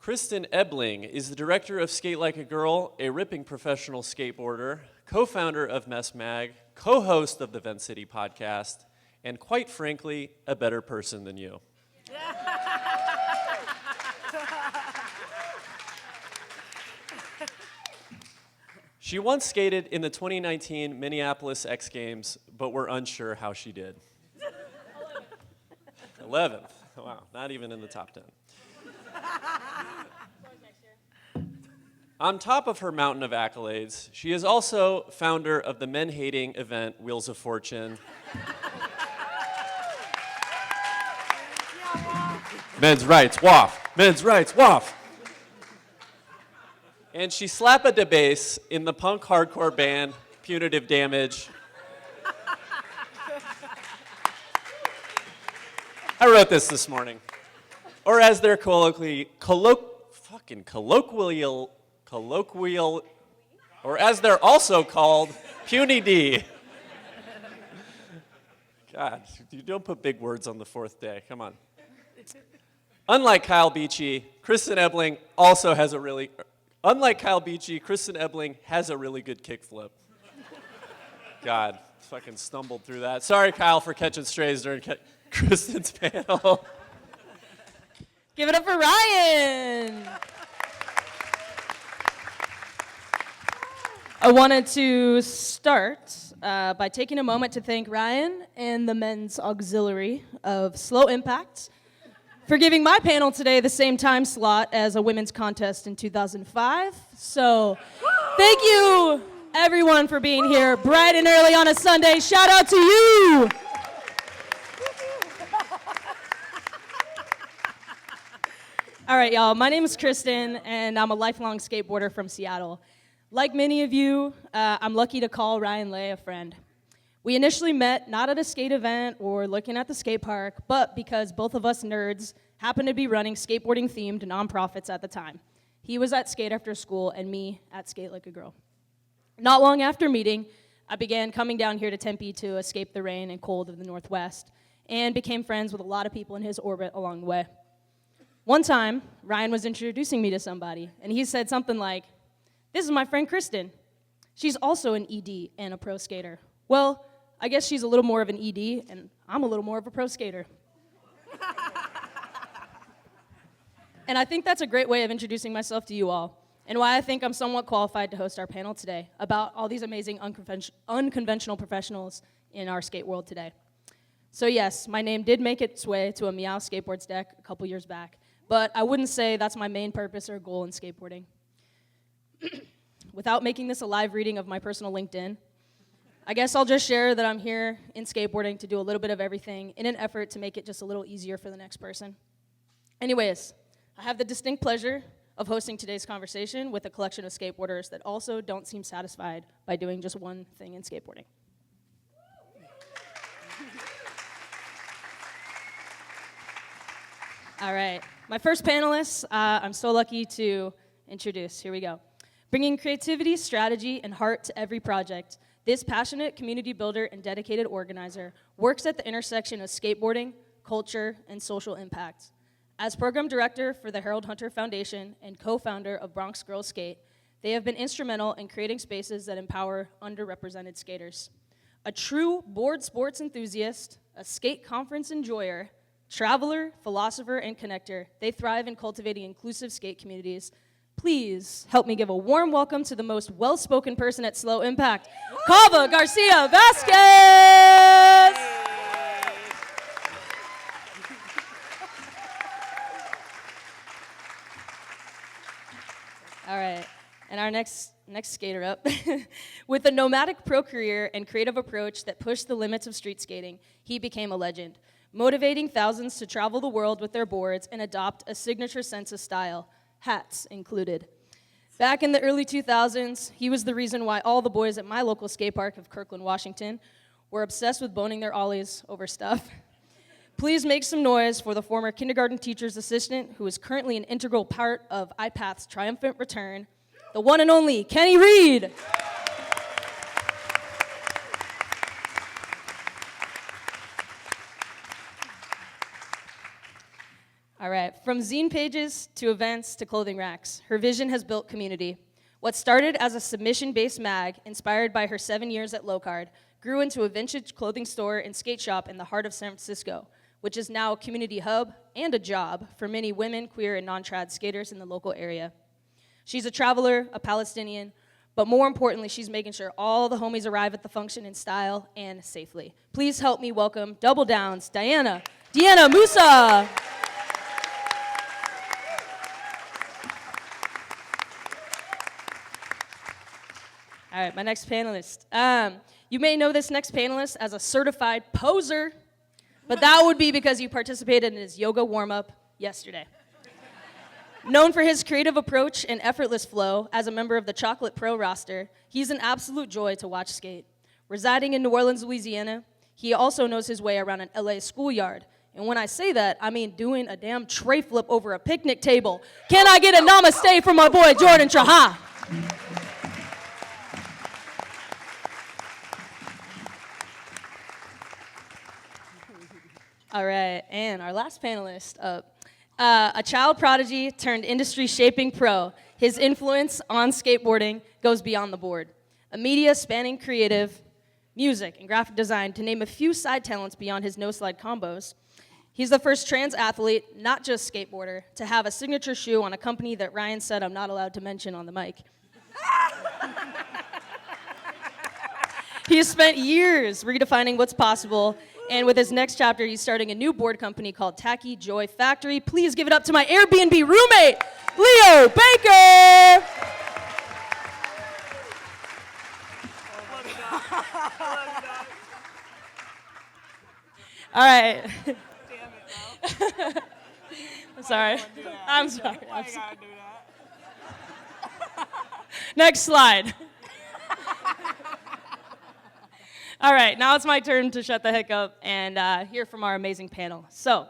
Kristin Ebeling is the director of Skate Like a Girl, a ripping professional skateboarder, co-founder of Mess Mag, co-host of the Vent City podcast, and quite frankly, a better person than you. She once skated in the 2019 Minneapolis X Games, but we're unsure how she did. 11th. Wow, not even in the top 10. On top of her mountain of accolades, she is also founder of the men-hating event Wheels of Fortune. Men's rights, waff. Men's rights, waff. And she slap a da bass in the punk hardcore band Punitive Damage. I wrote this morning. Or as they're colloquial, or as they're also called, Puny D. God, you don't put big words on the fourth day, come on. Unlike Kyle Beachy, Kristin Ebeling has a really good kickflip. God, fucking stumbled through that. Sorry, Kyle, for catching strays during Kristin's panel. Give it up for Ryan. I wanted to start by taking a moment to thank Ryan and the men's auxiliary of Slow Impact for giving my panel today the same time slot as a women's contest in 2005. So thank you, everyone, for being here bright and early on a Sunday. Shout out to you. All right, y'all, my name is Kristin, and I'm a lifelong skateboarder from Seattle. Like many of you, I'm lucky to call Ryan Lay a friend. We initially met not at a skate event or looking at the skate park, but because both of us nerds happened to be running skateboarding-themed nonprofits at the time. He was at Skate After School, and me at Skate Like a Girl. Not long after meeting, I began coming down here to Tempe to escape the rain and cold of the Northwest, and became friends with a lot of people in his orbit along the way. One time, Ryan was introducing me to somebody, and he said something like, "This is my friend Kristin. She's also an ED and a pro skater." Well, I guess she's a little more of an ED, and I'm a little more of a pro skater. And I think that's a great way of introducing myself to you all, and why I think I'm somewhat qualified to host our panel today about all these amazing unconventional professionals in our skate world today. So yes, my name did make its way to a Meow Skateboards deck a couple years back, but I wouldn't say that's my main purpose or goal in skateboarding. Without making this a live reading of my personal LinkedIn, I guess I'll just share that I'm here in skateboarding to do a little bit of everything in an effort to make it just a little easier for the next person. Anyways, I have the distinct pleasure of hosting today's conversation with a collection of skateboarders that also don't seem satisfied by doing just one thing in skateboarding. All right, my first panelist, I'm so lucky to introduce. Here we go. Bringing creativity, strategy, and heart to every project, this passionate community builder and dedicated organizer works at the intersection of skateboarding, culture, and social impact. As program director for the Harold Hunter Foundation and co-founder of Bronx Girls Skate, they have been instrumental in creating spaces that empower underrepresented skaters. A true board sports enthusiast, a skate conference enjoyer, traveler, philosopher, and connector, they thrive in cultivating inclusive skate communities. Please help me give a warm welcome to the most well-spoken person at Slow Impact, Kava Garcia Vasquez! All right, and our next skater up. With a nomadic pro career and creative approach that pushed the limits of street skating, he became a legend, motivating thousands to travel the world with their boards and adopt a signature sense of style, hats included. Back in the early 2000s, he was the reason why all the boys at my local skate park of Kirkland, Washington, were obsessed with boning their ollies over stuff. Please make some noise for the former kindergarten teacher's assistant, who is currently an integral part of iPath's triumphant return, the one and only Kenny Reed. All right. right, from zine pages to events to clothing racks, her vision has built community. What started as a submission-based mag, inspired by her 7 years at Locard, grew into a vintage clothing store and skate shop in the heart of San Francisco, which is now a community hub and a job for many women, queer, and non-trad skaters in the local area. She's a traveler, a Palestinian, but more importantly, she's making sure all the homies arrive at the function in style and safely. Please help me welcome Double Downs, Deanna Musa. All right, my next panelist. You may know this next panelist as a certified poser, but that would be because you participated in his yoga warm-up yesterday. Known for his creative approach and effortless flow as a member of the Chocolate Pro roster, he's an absolute joy to watch skate. Residing in New Orleans, Louisiana, he also knows his way around an LA schoolyard. And when I say that, I mean doing a damn tray flip over a picnic table. Can I get a namaste from my boy Jordan Trahan? All right, and our last panelist up. A child prodigy turned industry-shaping pro. His influence on skateboarding goes beyond the board. A media spanning creative, music, and graphic design, to name a few side talents beyond his no-slide combos. He's the first trans athlete, not just skateboarder, to have a signature shoe on a company that Ryan said I'm not allowed to mention on the mic. He has spent years redefining what's possible, and with his next chapter, he's starting a new board company called Tacky Joy Factory. Please give it up to my Airbnb roommate, Leo Baker! All right. Damn it, bro. I'm sorry. I'm sorry. Why you gotta do that? Next slide. All right, now it's my turn to shut the heck up and hear from our amazing panel. So,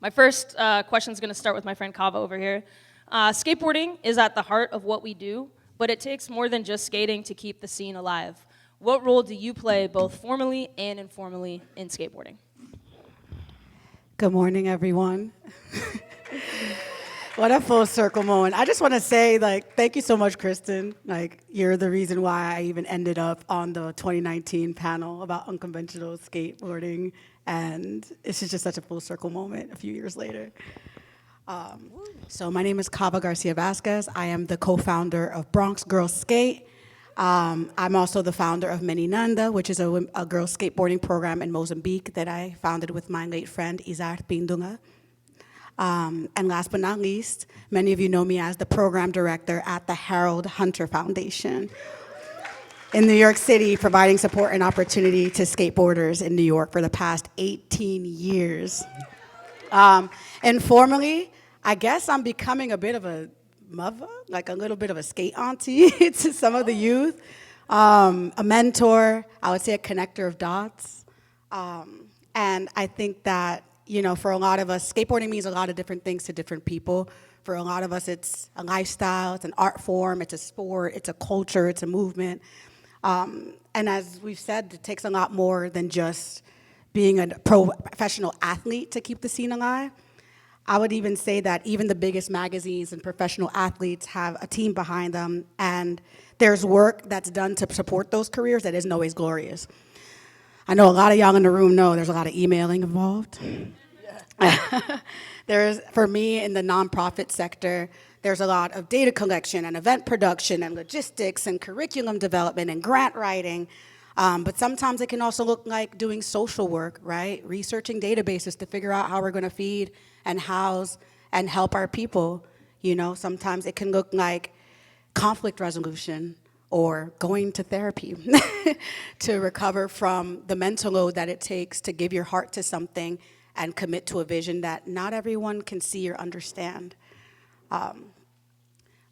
my first question is going to start with my friend Kava over here. Skateboarding is at the heart of what we do, but it takes more than just skating to keep the scene alive. What role do you play, both formally and informally, in skateboarding? Good morning, everyone. What a full circle moment. I just want to say, thank you so much, Kristin. You're the reason why I even ended up on the 2019 panel about unconventional skateboarding, and it's just such a full circle moment a few years later. So my name is Kava Garcia Vasquez. I am the co-founder of Bronx Girls Skate. I'm also the founder of Meninanda, which is a girls skateboarding program in Mozambique that I founded with my late friend, Izar Pindunga. And last but not least, many of you know me as the program director at the Harold Hunter Foundation in New York City, providing support and opportunity to skateboarders in New York for the past 18 years. Informally, I guess I'm becoming a bit of a mother, a little bit of a skate auntie to some of the youth, a mentor, I would say a connector of dots. And I think that, for a lot of us, skateboarding means a lot of different things to different people. For a lot of us, it's a lifestyle, it's an art form, it's a sport, it's a culture, it's a movement. And as we've said, it takes a lot more than just being a professional athlete to keep the scene alive. I would even say that even the biggest magazines and professional athletes have a team behind them, and there's work that's done to support those careers that isn't always glorious. I know a lot of y'all in the room know there's a lot of emailing involved. For me, in the nonprofit sector, there's a lot of data collection and event production and logistics and curriculum development and grant writing. But sometimes it can also look like doing social work, right? Researching databases to figure out how we're going to feed and house and help our people. Sometimes it can look like conflict resolution or going to therapy to recover from the mental load that it takes to give your heart to something and commit to a vision that not everyone can see or understand.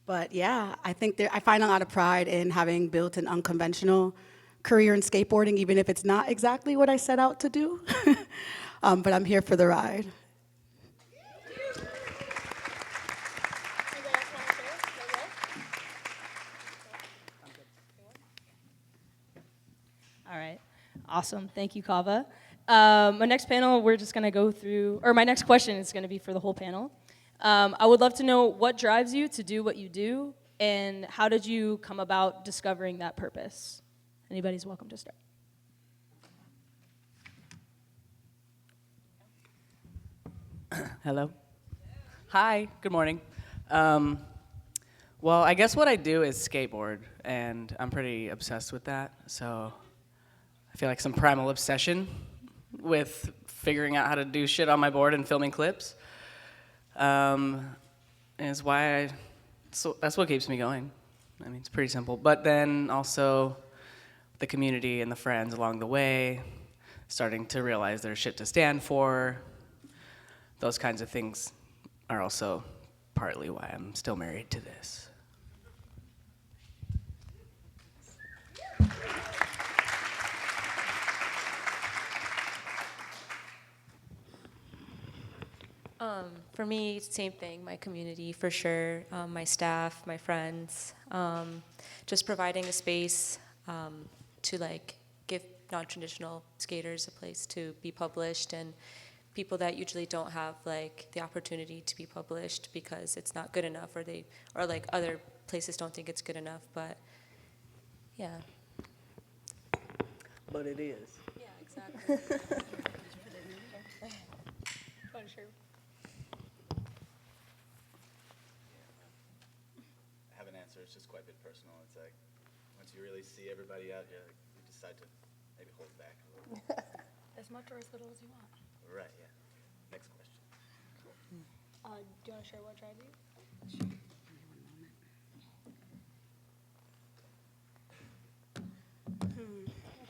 But yeah, I think I find a lot of pride in having built an unconventional career in skateboarding, even if it's not exactly what I set out to do. But I'm here for the ride. All right, awesome. Thank you, Kava. My next panel, we're just going to go through, or my next question is going to be for the whole panel. I would love to know what drives you to do what you do, and how did you come about discovering that purpose? Anybody's welcome to start. Hello. Hi, good morning. Well, I guess what I do is skateboard, and I'm pretty obsessed with that, so I feel like some primal obsession with figuring out how to do shit on my board and filming clips is why so that's what keeps me going. I mean, it's pretty simple. But then also the community and the friends along the way, starting to realize there's shit to stand for. Those kinds of things are also partly why I'm still married to this. For me, same thing, my community for sure, my staff, my friends, just providing a space to like give non-traditional skaters a place to be published, and people that usually don't have like the opportunity to be published because it's not good enough, or like other places don't think it's good enough, but yeah. But it is. Yeah, exactly. Have an answer. It's just quite a bit personal. It's like once you really see everybody out, you decide to maybe hold back a little. As much or as little as you want. Right. Yeah. Next question. Do you want to share what drives you?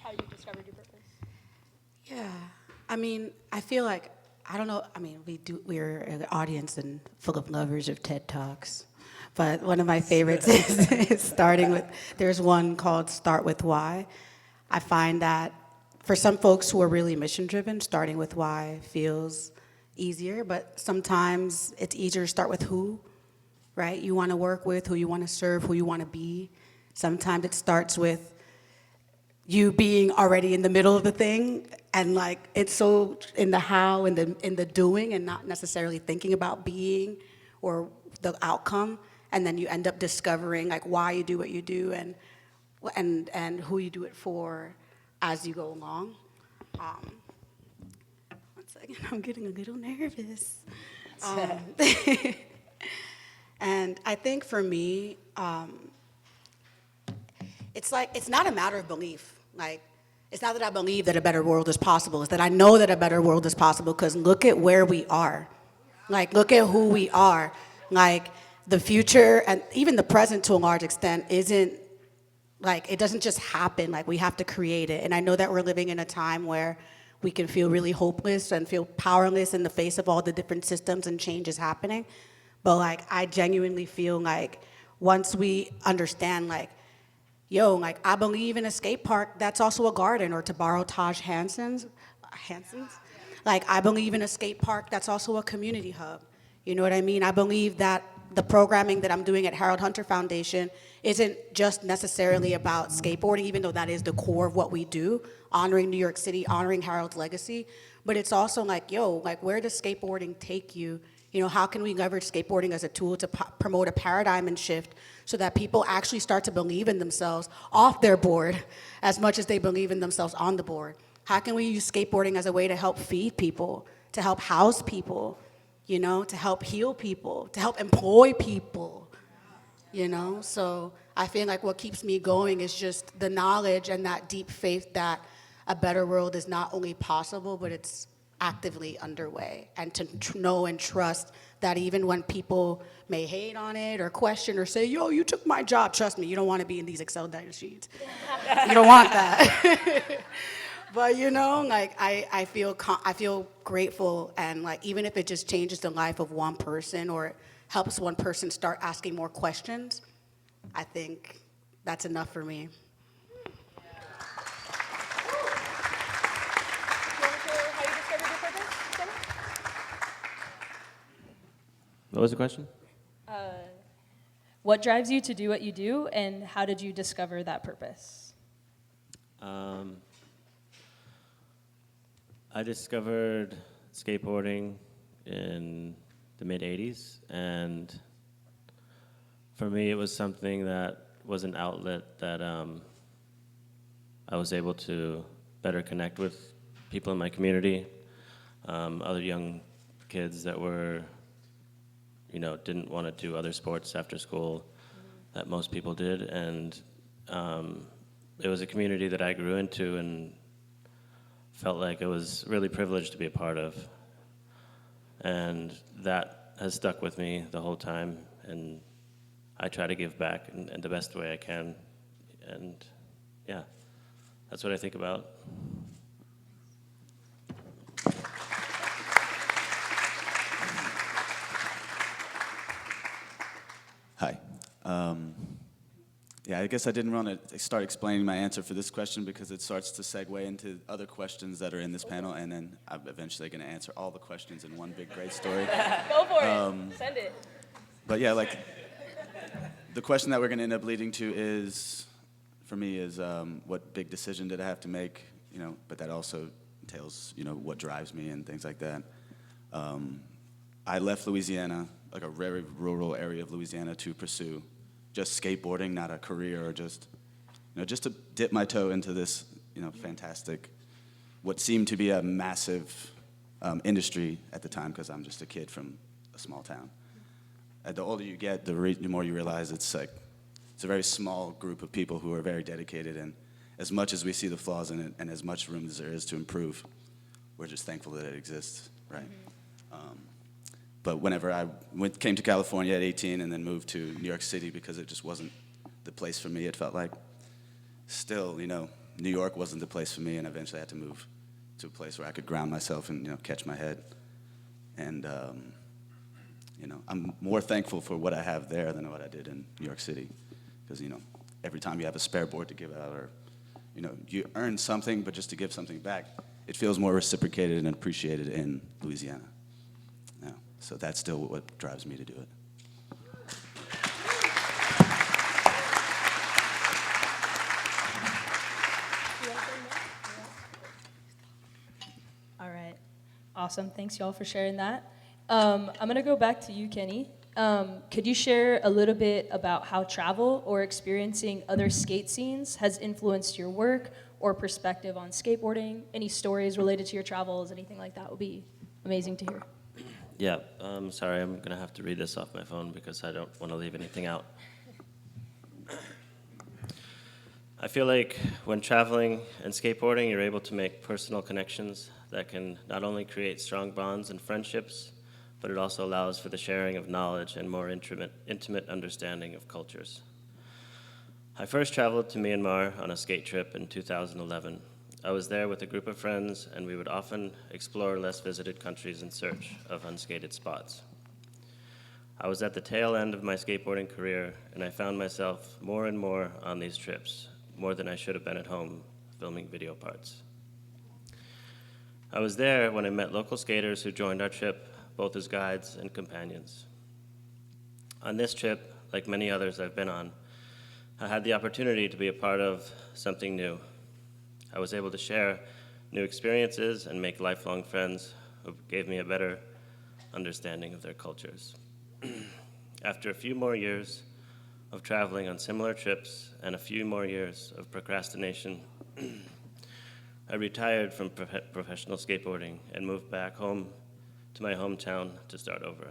How you discovered your purpose? Yeah, I mean, I feel like, I don't know, I mean, we're an audience and full of lovers of TED Talks, but one of my favorites is starting with, there's one called Start With Why. I find that for some folks who are really mission-driven, starting with why feels easier, but sometimes it's easier to start with who, right? You want to work with, who you want to serve, who you want to be. Sometimes it starts with you being already in the middle of the thing, and like it's so in the how and in the doing, and not necessarily thinking about being or the outcome, and then you end up discovering like why you do what you do and who you do it for as you go along. One second, I'm getting a little nervous. And I think for me, it's like, it's not a matter of belief. Like, it's not that I believe that a better world is possible. It's that I know that a better world is possible, because look at where we are. Like, look at who we are. Like, the future and even the present to a large extent isn't, like, it doesn't just happen. Like, we have to create it. And I know that we're living in a time where we can feel really hopeless and feel powerless in the face of all the different systems and changes happening. But like, I genuinely feel like once we understand, like, yo, like, I believe in a skate park that's also a garden, or to borrow Taj Hanson's, like, I believe in a skate park that's also a community hub. You know what I mean? I believe that the programming that I'm doing at Harold Hunter Foundation isn't just necessarily about skateboarding, even though that is the core of what we do, honoring New York City, honoring Harold's legacy. But it's also like, yo, like, where does skateboarding take you? You know, how can we leverage skateboarding as a tool to promote a paradigm and shift so that people actually start to believe in themselves off their board as much as they believe in themselves on the board? How can we use skateboarding as a way to help feed people, to help house people, you know, to help heal people, to help employ people, you know? So I feel like what keeps me going is just the knowledge and that deep faith that a better world is not only possible, but it's actively underway, and to know and trust that even when people may hate on it or question or say, yo, you took my job, trust me, you don't want to be in these Excel data sheets. You don't want that. But you know, like, I feel grateful, and like, even if it just changes the life of one person or it helps one person start asking more questions, I think that's enough for me. What was the question? What drives you to do what you do, and how did you discover that purpose? I discovered skateboarding in the mid-'80s, and for me it was something that was an outlet that I was able to better connect with people in my community, other young kids that were, didn't want to do other sports after school that most people did, and it was a community that I grew into and felt like it was really privileged to be a part of. And that has stuck with me the whole time, and I try to give back in the best way I can. And yeah, that's what I think about. Hi. Yeah, I guess I didn't want to start explaining my answer for this question because it starts to segue into other questions that are in this panel, and then I'm eventually going to answer all the questions in one big great story. Go for it. Send it. But yeah, like, the question that we're going to end up leading to is, for me, is what big decision did I have to make, but that also entails, what drives me and things like that. I left Louisiana, like a very rural area of Louisiana, to pursue just skateboarding, not a career, or just to dip my toe into this, fantastic, what seemed to be a massive industry at the time, because I'm just a kid from a small town. The older you get, the more you realize it's a very small group of people who are very dedicated, and as much as we see the flaws in it, and as much room as there is to improve, we're just thankful that it exists, right? But whenever I came to California at 18 and then moved to New York City because it just wasn't the place for me, it felt like still, New York wasn't the place for me, and eventually I had to move to a place where I could ground myself and, catch my head. And, I'm more thankful for what I have there than what I did in New York City. Because, every time you have a spare board to give out, or, you earn something, but just to give something back, it feels more reciprocated and appreciated in Louisiana. So that's still what drives me to do it. All right. Awesome. Thanks, y'all, for sharing that. I'm going to go back to you, Kenny. Could you share a little bit about how travel or experiencing other skate scenes has influenced your work or perspective on skateboarding? Any stories related to your travels, anything like that would be amazing to hear. Yeah, sorry, I'm going to have to read this off my phone because I don't want to leave anything out. I feel like when traveling and skateboarding, you're able to make personal connections that can not only create strong bonds and friendships, but it also allows for the sharing of knowledge and more intimate understanding of cultures. I first traveled to Myanmar on a skate trip in 2011. I was there with a group of friends, and we would often explore less visited countries in search of unskated spots. I was at the tail end of my skateboarding career, and I found myself more and more on these trips, more than I should have been at home filming video parts. I was there when I met local skaters who joined our trip, both as guides and companions. On this trip, like many others I've been on, I had the opportunity to be a part of something new. I was able to share new experiences and make lifelong friends who gave me a better understanding of their cultures. After a few more years of traveling on similar trips and a few more years of procrastination, I retired from professional skateboarding and moved back home to my hometown to start over.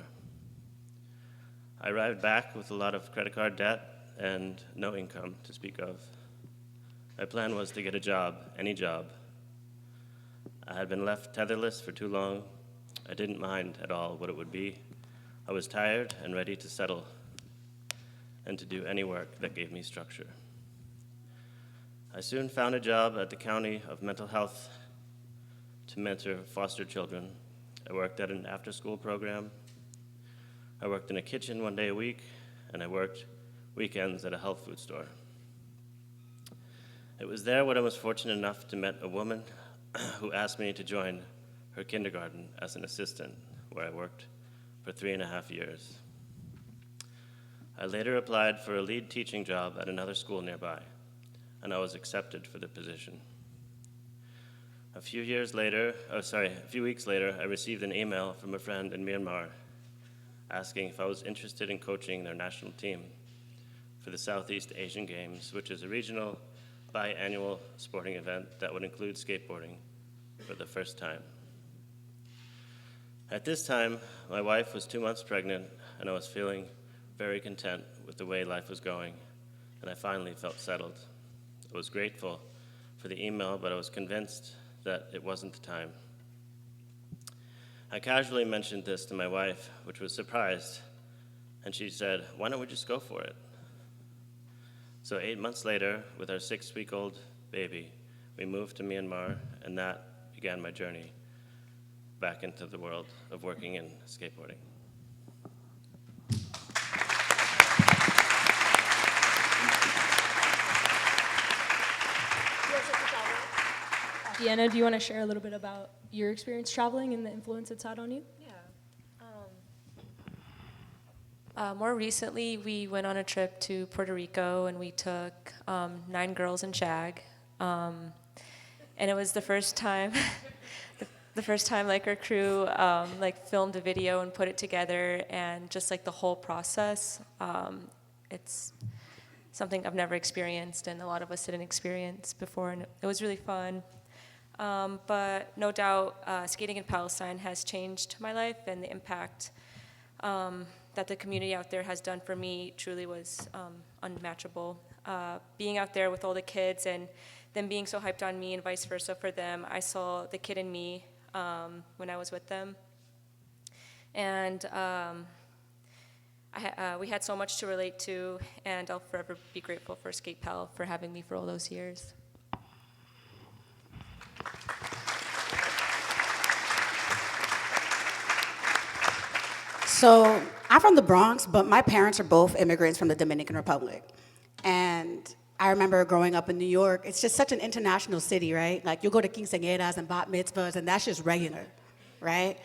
I arrived back with a lot of credit card debt and no income to speak of. My plan was to get a job, any job. I had been left tetherless for too long. I didn't mind at all what it would be. I was tired and ready to settle and to do any work that gave me structure. I soon found a job at the County of Mental Health to mentor foster children. I worked at an after-school program. I worked in a kitchen 1 day a week, and I worked weekends at a health food store. It was there when I was fortunate enough to meet a woman who asked me to join her kindergarten as an assistant, where I worked for 3.5 years. I later applied for a lead teaching job at another school nearby, and I was accepted for the position. A few weeks later, I received an email from a friend in Myanmar asking if I was interested in coaching their national team for the Southeast Asian Games, which is a regional biannual sporting event that would include skateboarding for the first time. At this time, my wife was 2 months pregnant, and I was feeling very content with the way life was going, and I finally felt settled. I was grateful for the email, but I was convinced that it wasn't the time. I casually mentioned this to my wife, which was surprised, and she said, "Why don't we just go for it?" So 8 months later, with our 6-week-old baby, we moved to Myanmar, and that began my journey back into the world of working in skateboarding. Deanna, do you want to share a little bit about your experience traveling and the influence it's had on you? More recently, we went on a trip to Puerto Rico, and we took 9 girls in shag, and it was the first time, like our crew like filmed a video and put it together, and just like the whole process, it's something I've never experienced, and a lot of us didn't experience before, and it was really fun. But no doubt, skating in Palestine has changed my life, and the impact that the community out there has done for me truly was unmatchable. Being out there with all the kids and them being so hyped on me and vice versa for them, I saw the kid in me when I was with them. And we had so much to relate to, and I'll forever be grateful for Skate Pal for having me for all those years. So I'm from the Bronx, but my parents are both immigrants from the Dominican Republic. And I remember growing up in New York, it's just such an international city, right? Like, you'll go to quinceañeras and bat mitzvahs, and that's just regular, right?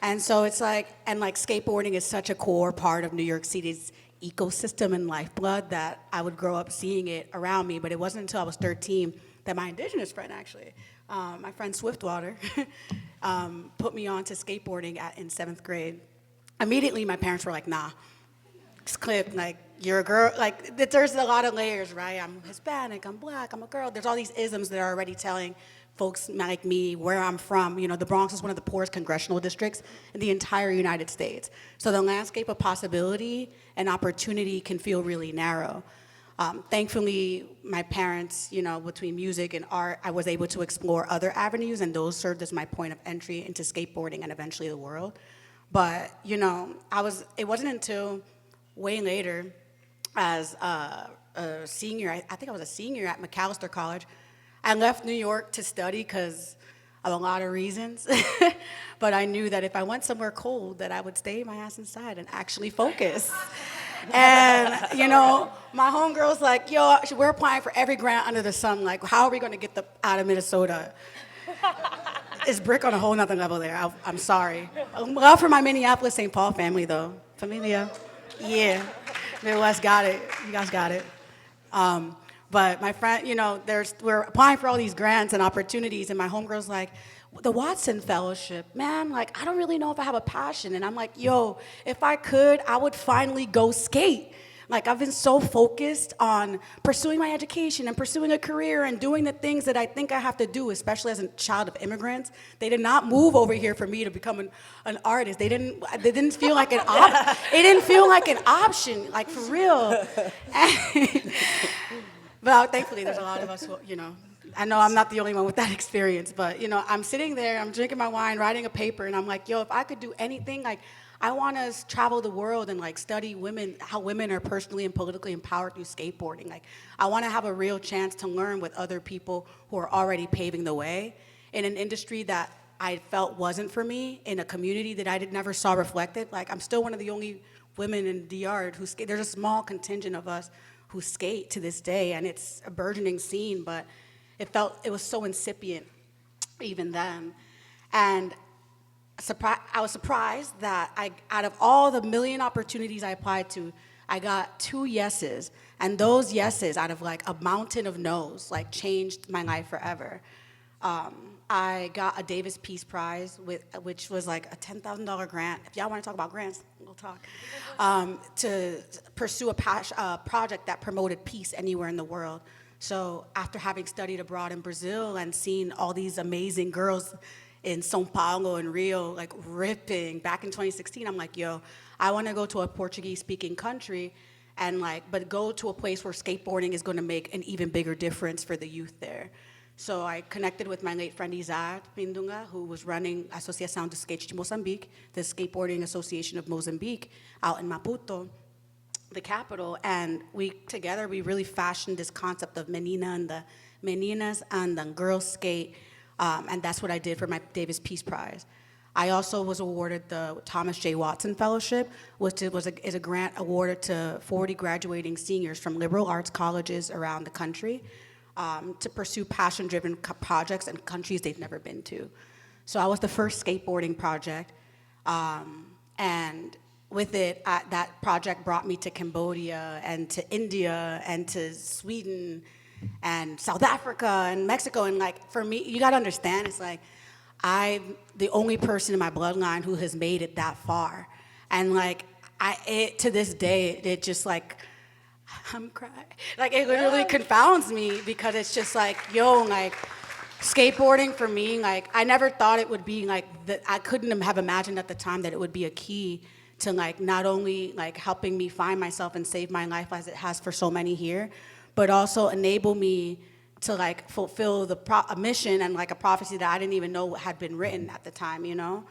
And so it's like, and like skateboarding is such a core part of New York City's ecosystem and lifeblood that I would grow up seeing it around me. But it wasn't until I was 13 that my indigenous friend, actually, my friend Swiftwater, put me on to skateboarding in 7th grade. Immediately, my parents were like, nah, it's clip, like, you're a girl. Like, there's a lot of layers, right? I'm Hispanic, I'm black, I'm a girl. There's all these isms that are already telling folks like me where I'm from. You know, the Bronx is one of the poorest congressional districts in the entire United States. So the landscape of possibility and opportunity can feel really narrow. Thankfully, my parents, you know, between music and art, I was able to explore other avenues, and those served as my point of entry into skateboarding and eventually the world. But, you know, it wasn't until way later as a senior, I think I was a senior at McAllister College, I left New York to study because of a lot of reasons. But I knew that if I went somewhere cold, that I would stay my ass inside and actually focus. And, you know, my homegirl's like, yo, we're applying for every grant under the sun. Like, how are we going to get out of Minnesota? It's brick on a whole nother level there. I'm sorry. Love for my Minneapolis St. Paul family, though. Familia. Yeah. Midwest got it. You guys got it. But my friend, you know, we're applying for all these grants and opportunities, and my homegirl's like, the Watson Fellowship, man, like, I don't really know if I have a passion. And I'm like, yo, if I could, I would finally go skate. Like, I've been so focused on pursuing my education and pursuing a career and doing the things that I think I have to do, especially as a child of immigrants. They did not move over here for me to become an artist. They didn't feel like it didn't feel like an option, like, for real. But thankfully, there's a lot of us who, you know, I know I'm not the only one with that experience, but, you know, I'm sitting there, I'm drinking my wine, writing a paper, and I'm like, yo, if I could do anything, like, I want to travel the world and, like, study women, how women are personally and politically empowered through skateboarding. Like, I want to have a real chance to learn with other people who are already paving the way in an industry that I felt wasn't for me, in a community that I never saw reflected. Like, I'm still one of the only women in DR who skate. There's a small contingent of us who skate to this day, and it's a burgeoning scene, but it was so incipient even then. And I was surprised that out of all the million opportunities I applied to, I got 2 yeses. And those yeses, out of like a mountain of no's, like, changed my life forever. I got a Davis Peace Prize, which was like a $10,000 grant. If y'all want to talk about grants, we'll talk. To pursue a project that promoted peace anywhere in the world. So after having studied abroad in Brazil and seen all these amazing girls in São Paulo and Rio, like ripping back in 2016, I'm like, yo, I want to go to a Portuguese-speaking country and but go to a place where skateboarding is going to make an even bigger difference for the youth there. So I connected with my late friend Izar Pindunga, who was running Associação de Skate de Moçambique, the Skateboarding Association of Mozambique, out in Maputo, the capital, and we really fashioned this concept of meninas and the girls skate, and that's what I did for my Davis Peace Prize. I also was awarded the Thomas J. Watson Fellowship, which is a grant awarded to 40 graduating seniors from liberal arts colleges around the country to pursue passion-driven projects in countries they've never been to. So I was the first skateboarding project, and with it, that project brought me to Cambodia and to India and to Sweden and South Africa and Mexico. And for me, you gotta understand, it's like I'm the only person in my bloodline who has made it that far. And to this day, it just I'm crying. It literally confounds me because it's just skateboarding for me, I never thought it would be I couldn't have imagined at the time that it would be a key to not only helping me find myself and save my life as it has for so many here, but also enable me to fulfill a mission and a prophecy that I didn't even know had been written at the time, you know?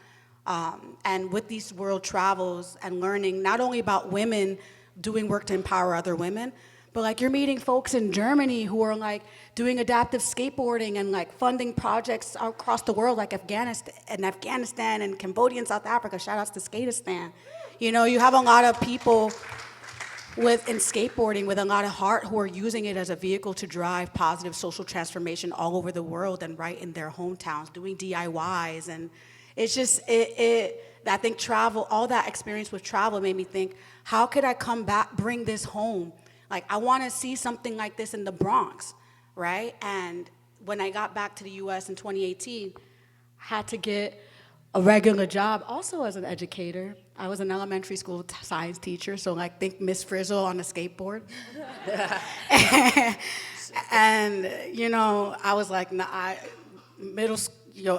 And with these world travels and learning not only about women doing work to empower other women, but you're meeting folks in Germany who are doing adaptive skateboarding and funding projects across the world, Afghanistan and Cambodia and South Africa. Shout outs to Skatistan. You know, you have a lot of people in skateboarding with a lot of heart who are using it as a vehicle to drive positive social transformation all over the world and right in their hometowns, doing DIYs. And it's just, I think travel, all that experience with travel made me think, how could I come back, bring this home? I want to see something like this in the Bronx, right? And when I got back to the US in 2018, I had to get a regular job also as an educator. I was an elementary school science teacher, so think Miss Frizzle on a skateboard. And I was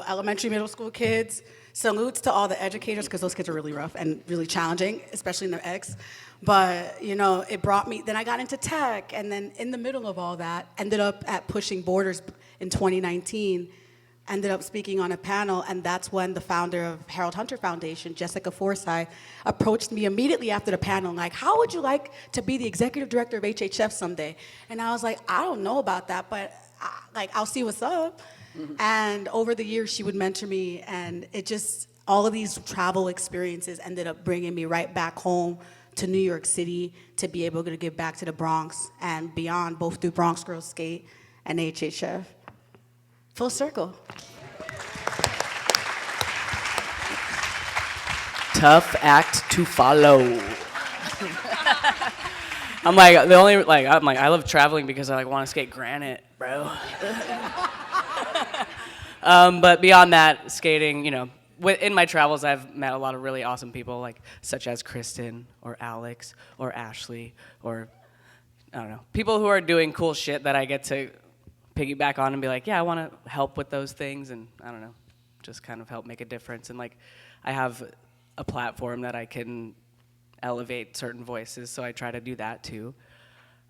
elementary, middle school kids, salutes to all the educators, because those kids are really rough and really challenging, especially in their ex. But, it brought me, then I got into tech, and then in the middle of all that, ended up at Pushing Borders in 2019, ended up speaking on a panel, and that's when the founder of Harold Hunter Foundation, Jessica Forsyth, approached me immediately after the panel, how would you like to be the executive director of HHF someday? And I was like, I don't know about that, but I'll see what's up. Mm-hmm. And over the years, she would mentor me, and it just, all of these travel experiences ended up bringing me right back home to New York City to be able to give back to the Bronx and beyond, both through Bronx Girls Skate and HHF. Full circle. Tough act to follow. I love traveling because I want to skate granite, bro. But beyond that, skating, in my travels, I've met a lot of really awesome people, such as Kristin or Alex or Ashley or, I don't know, people who are doing cool shit that I get to piggyback on and be yeah, I want to help with those things, and I don't know, just kind of help make a difference. And I have a platform that I can elevate certain voices, so I try to do that too.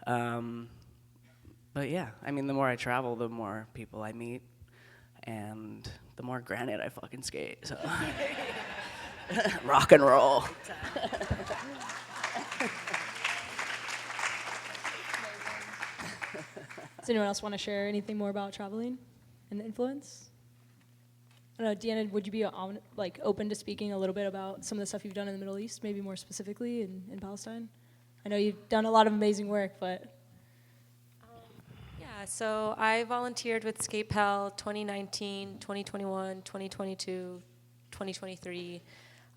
But yeah, the more I travel, the more people I meet, and the more granite I fucking skate, so. Rock and roll. Does anyone else want to share anything more about traveling and the influence? I don't know, Deanna, would you be open to speaking a little bit about some of the stuff you've done in the Middle East, maybe more specifically in Palestine? I know you've done a lot of amazing work, but... Yeah, so I volunteered with SkatePal 2019, 2021, 2022, 2023.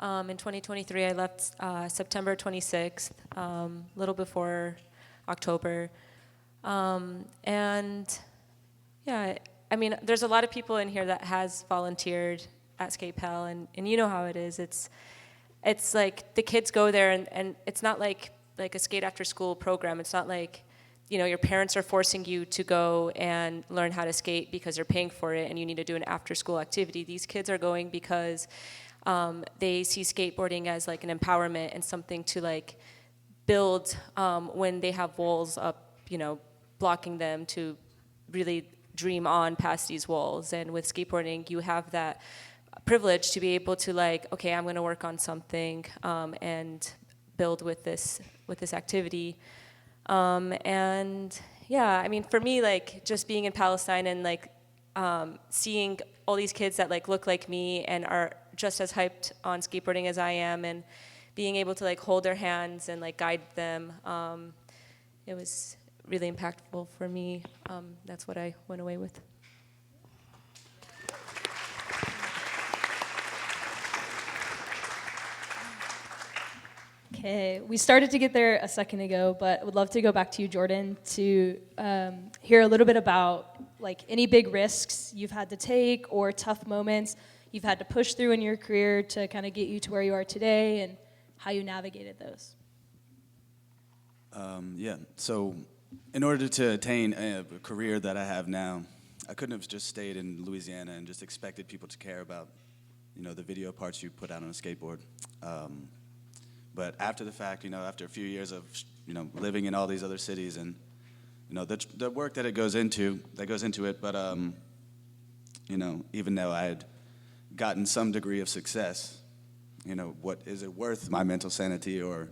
In 2023, I left September 26th, a little before October. And yeah, I mean, there's a lot of people in here that has volunteered at Skate Pal, and you know how it is. It's like the kids go there, and it's not like a skate after school program. It's not like, your parents are forcing you to go and learn how to skate because they're paying for it and you need to do an after school activity. These kids are going because they see skateboarding as like an empowerment and something to like build when they have walls up, blocking them to really dream on past these walls. And with skateboarding, you have that privilege to be able to like, okay, I'm gonna work on something and build with this activity. And yeah, I mean, for me, like just being in Palestine and like seeing all these kids that like look like me and are just as hyped on skateboarding as I am, and being able to like hold their hands and like guide them, it was really impactful for me. That's what I went away with. Okay, we started to get there a second ago, but would love to go back to you, Jordan, to hear a little bit about like any big risks you've had to take or tough moments you've had to push through in your career to kind of get you to where you are today, and how you navigated those. So in order to attain a career that I have now, I couldn't have just stayed in Louisiana and just expected people to care about, the video parts you put out on a skateboard. But after the fact, after a few years of, living in all these other cities and, the work that goes into it, but, even though I had gotten some degree of success, what is it worth my mental sanity or,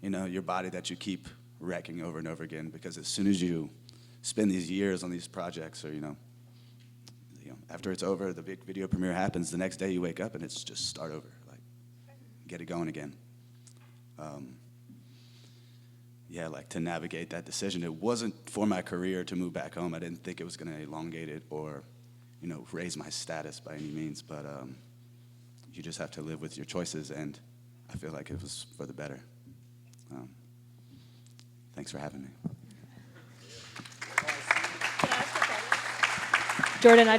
your body that you keep wrecking over and over again? Because as soon as you spend these years on these projects or, after it's over, the big video premiere happens, the next day you wake up and it's just start over, like get it going again. To navigate that decision, it wasn't for my career to move back home. I didn't think it was going to elongate it or, raise my status by any means. But you just have to live with your choices, and I feel like it was for the better. Thanks for having me. Jordan,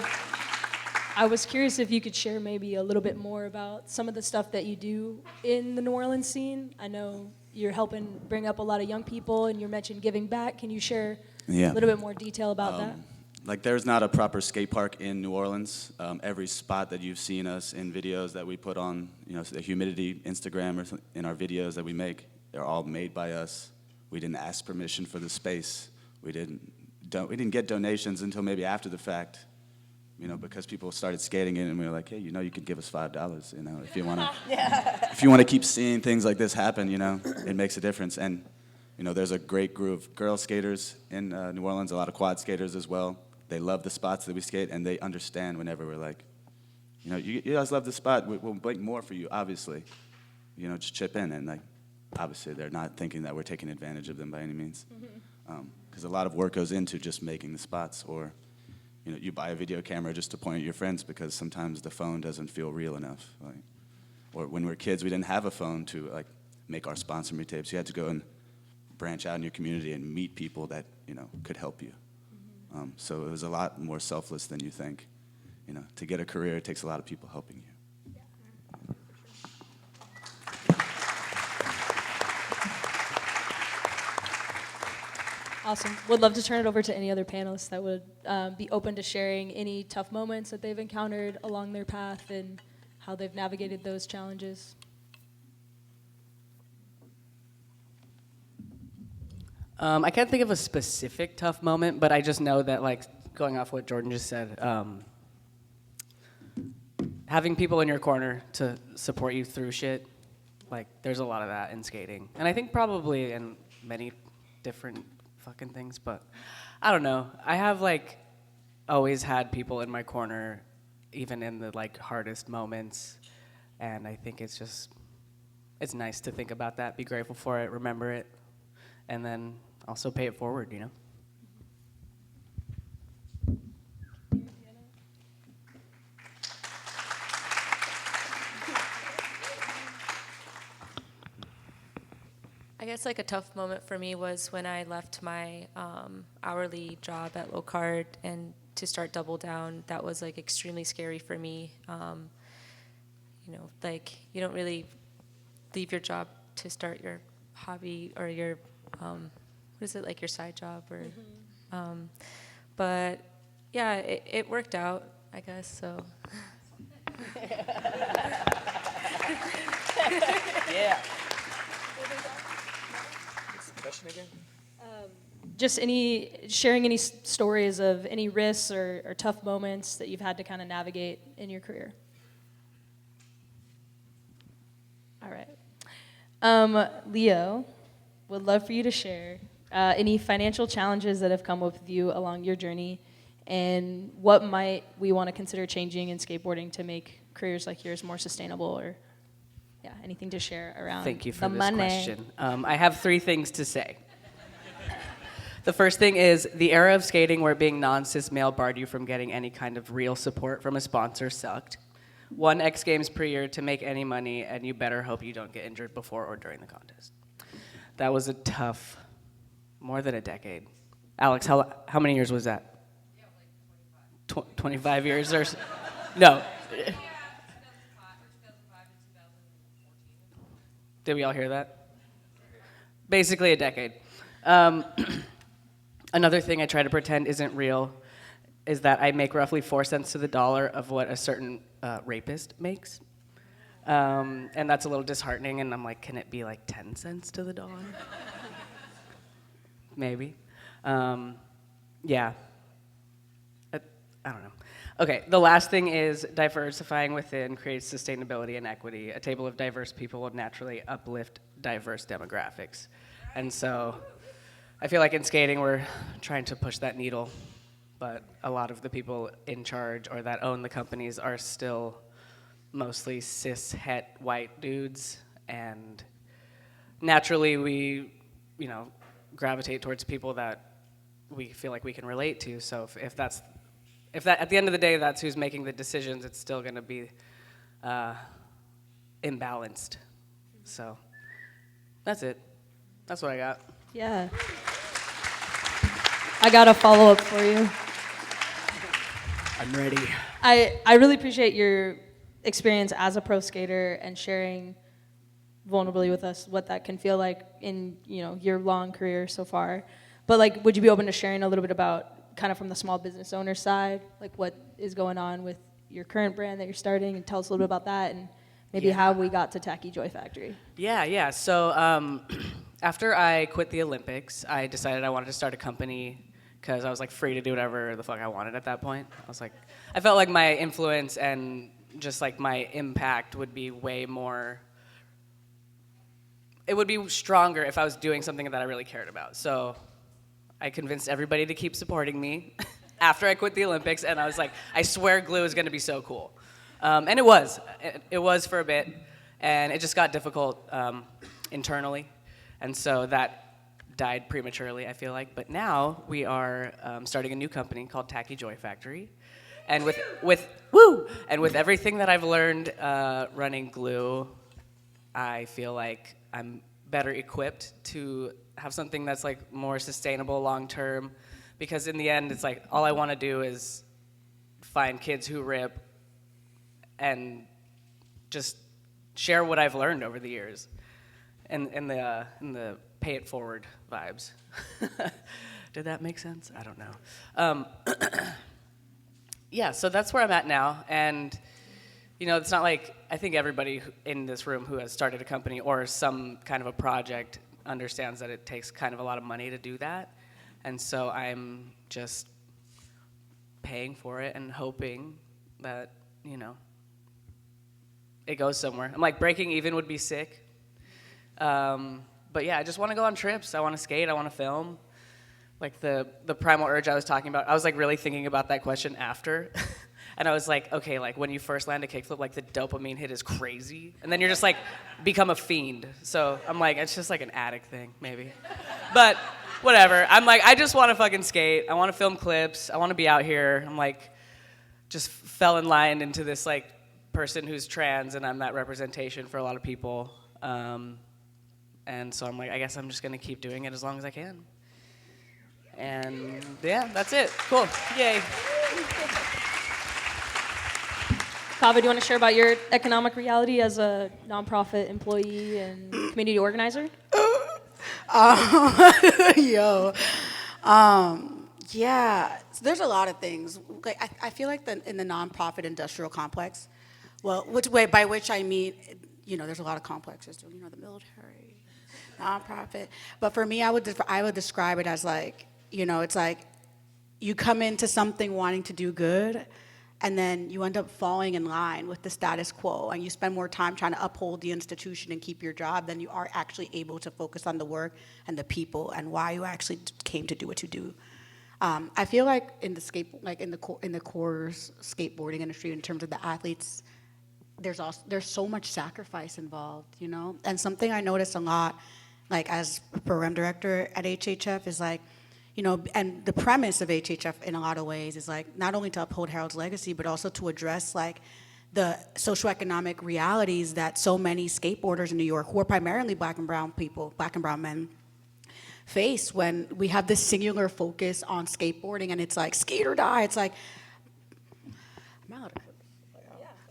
I was curious if you could share maybe a little bit more about some of the stuff that you do in the New Orleans scene. I know you're helping bring up a lot of young people, and you mentioned giving back. Can you share a little bit more detail about that? There's not a proper skate park in New Orleans. Every spot that you've seen us in videos that we put on, the Humidity Instagram or in our videos that we make, they're all made by us. We didn't ask permission for the space. We didn't get donations until maybe after the fact. Because people started skating in, and we were like, hey, you could give us $5, if you want to. If you want to keep seeing things like this happen, it makes a difference. And, there's a great group of girl skaters in New Orleans, a lot of quad skaters as well. They love the spots that we skate, and they understand whenever we're like, you guys love the spot. We'll make more for you, obviously. Just chip in, and obviously they're not thinking that we're taking advantage of them by any means. Because a lot of work goes into just making the spots, or you buy a video camera just to point at your friends because sometimes the phone doesn't feel real enough. Or when we were kids, we didn't have a phone to make our sponsor me tapes. You had to go and branch out in your community and meet people that could help you. So it was a lot more selfless than you think. To get a career, it takes a lot of people helping you. Awesome. Would love to turn it over to any other panelists that would be open to sharing any tough moments that they've encountered along their path and how they've navigated those challenges. I can't think of a specific tough moment, but I just know that, going off what Jordan just said, having people in your corner to support you through shit, there's a lot of that in skating. And I think probably in many different fucking things, but I don't know. I have always had people in my corner, even in the hardest moments, and I think it's nice to think about that, be grateful for it, remember it, and then also pay it forward, I guess a tough moment for me was when I left my hourly job at Low Card and to start Double Down, that was like extremely scary for me. You know, like you don't really leave your job to start your hobby or your, what is it, like your side job or, but yeah, it worked out, I guess, so. Yeah. Question again? Just sharing any stories of any risks or tough moments that you've had to kind of navigate in your career. All right. Leo, would love for you to share any financial challenges that have come up with you along your journey, and what might we want to consider changing in skateboarding to make careers like yours more sustainable, or anything to share around Thank you for the this money. question. I have 3 things to say. The first thing is the era of skating where being non-cis male barred you from getting any kind of real support from a sponsor sucked. 1 X Games per year to make any money, and you better hope you don't get injured before or during the contest. That was a tough, more than a decade. Alex, how many years was that? Yeah, like 25 years or so? No. Did we all hear that? Basically a decade. Another thing I try to pretend isn't real is that I make roughly 4 cents to the dollar of what a certain rapist makes. And that's a little disheartening, and I'm like, can it be like 10 cents to the dollar? Maybe. Yeah. I don't know. Okay, the last thing is diversifying within creates sustainability and equity. A table of diverse people will naturally uplift diverse demographics. And so I feel like in skating we're trying to push that needle, but a lot of the people in charge or that own the companies are still mostly cis-het white dudes, and naturally we, gravitate towards people that we feel like we can relate to. So if that at the end of the day that's who's making the decisions, it's still going to be imbalanced. So that's it. That's what I got. Yeah. I got a follow-up for you. I'm ready. I really appreciate your experience as a pro skater and sharing vulnerably with us what that can feel like in your long career so far. But would you be open to sharing a little bit about kind of from the small business owner side, like what is going on with your current brand that you're starting, and tell us a little bit about that and maybe how we got to Tacky Joy Factory. Yeah. So after I quit the Olympics, I decided I wanted to start a company because I was free to do whatever the fuck I wanted at that point. I felt like my influence and just my impact would be way more, it would be stronger if I was doing something that I really cared about. So I convinced everybody to keep supporting me after I quit the Olympics, and I was like, I swear glue is gonna be so cool. And it was. It was for a bit, and it just got difficult internally, and so that died prematurely, I feel like. But now we are starting a new company called Tacky Joy Factory, and with everything that I've learned running glue, I feel like I'm better equipped to have something that's more sustainable long term, because in the end it's all I want to do is find kids who rip and just share what I've learned over the years, and the pay it forward vibes. Did that make sense? I don't know. Yeah, so that's where I'm at now, and it's not I think everybody in this room who has started a company or some kind of a project understands that it takes kind of a lot of money to do that, and so I'm just paying for it and hoping that it goes somewhere. I'm breaking even would be sick. But yeah, I just want to go on trips. I want to skate. I want to film. The primal urge I was talking about, I was really thinking about that question after. And I was okay, when you first land a kickflip, the dopamine hit is crazy. And then you're just become a fiend. So I'm it's just an addict thing, maybe. But whatever. I'm I just want to fucking skate. I want to film clips. I want to be out here. I'm just fell in line into this person who's trans, and I'm that representation for a lot of people. And so I'm I guess I'm just going to keep doing it as long as I can. And yeah, that's it. Cool. Yay. Kava, do you want to share about your economic reality as a nonprofit employee and community organizer? Yo. Yeah, so there's a lot of things. Like I feel like in the nonprofit industrial complex, well, by which I mean, there's a lot of complexes. The military, nonprofit. But for me, I would describe it as like, it's like you come into something wanting to do good, and then you end up falling in line with the status quo, and you spend more time trying to uphold the institution and keep your job than you are actually able to focus on the work and the people and why you actually came to do what you do. I feel like in the core skateboarding industry, in terms of the athletes, there's so much sacrifice involved, And something I notice a lot, like as a program director at HHF, is like, and the premise of HHF in a lot of ways is like not only to uphold Harold's legacy, but also to address like the socioeconomic realities that so many skateboarders in New York, who are primarily black and brown men, face when we have this singular focus on skateboarding, and it's like skate or die. It's like,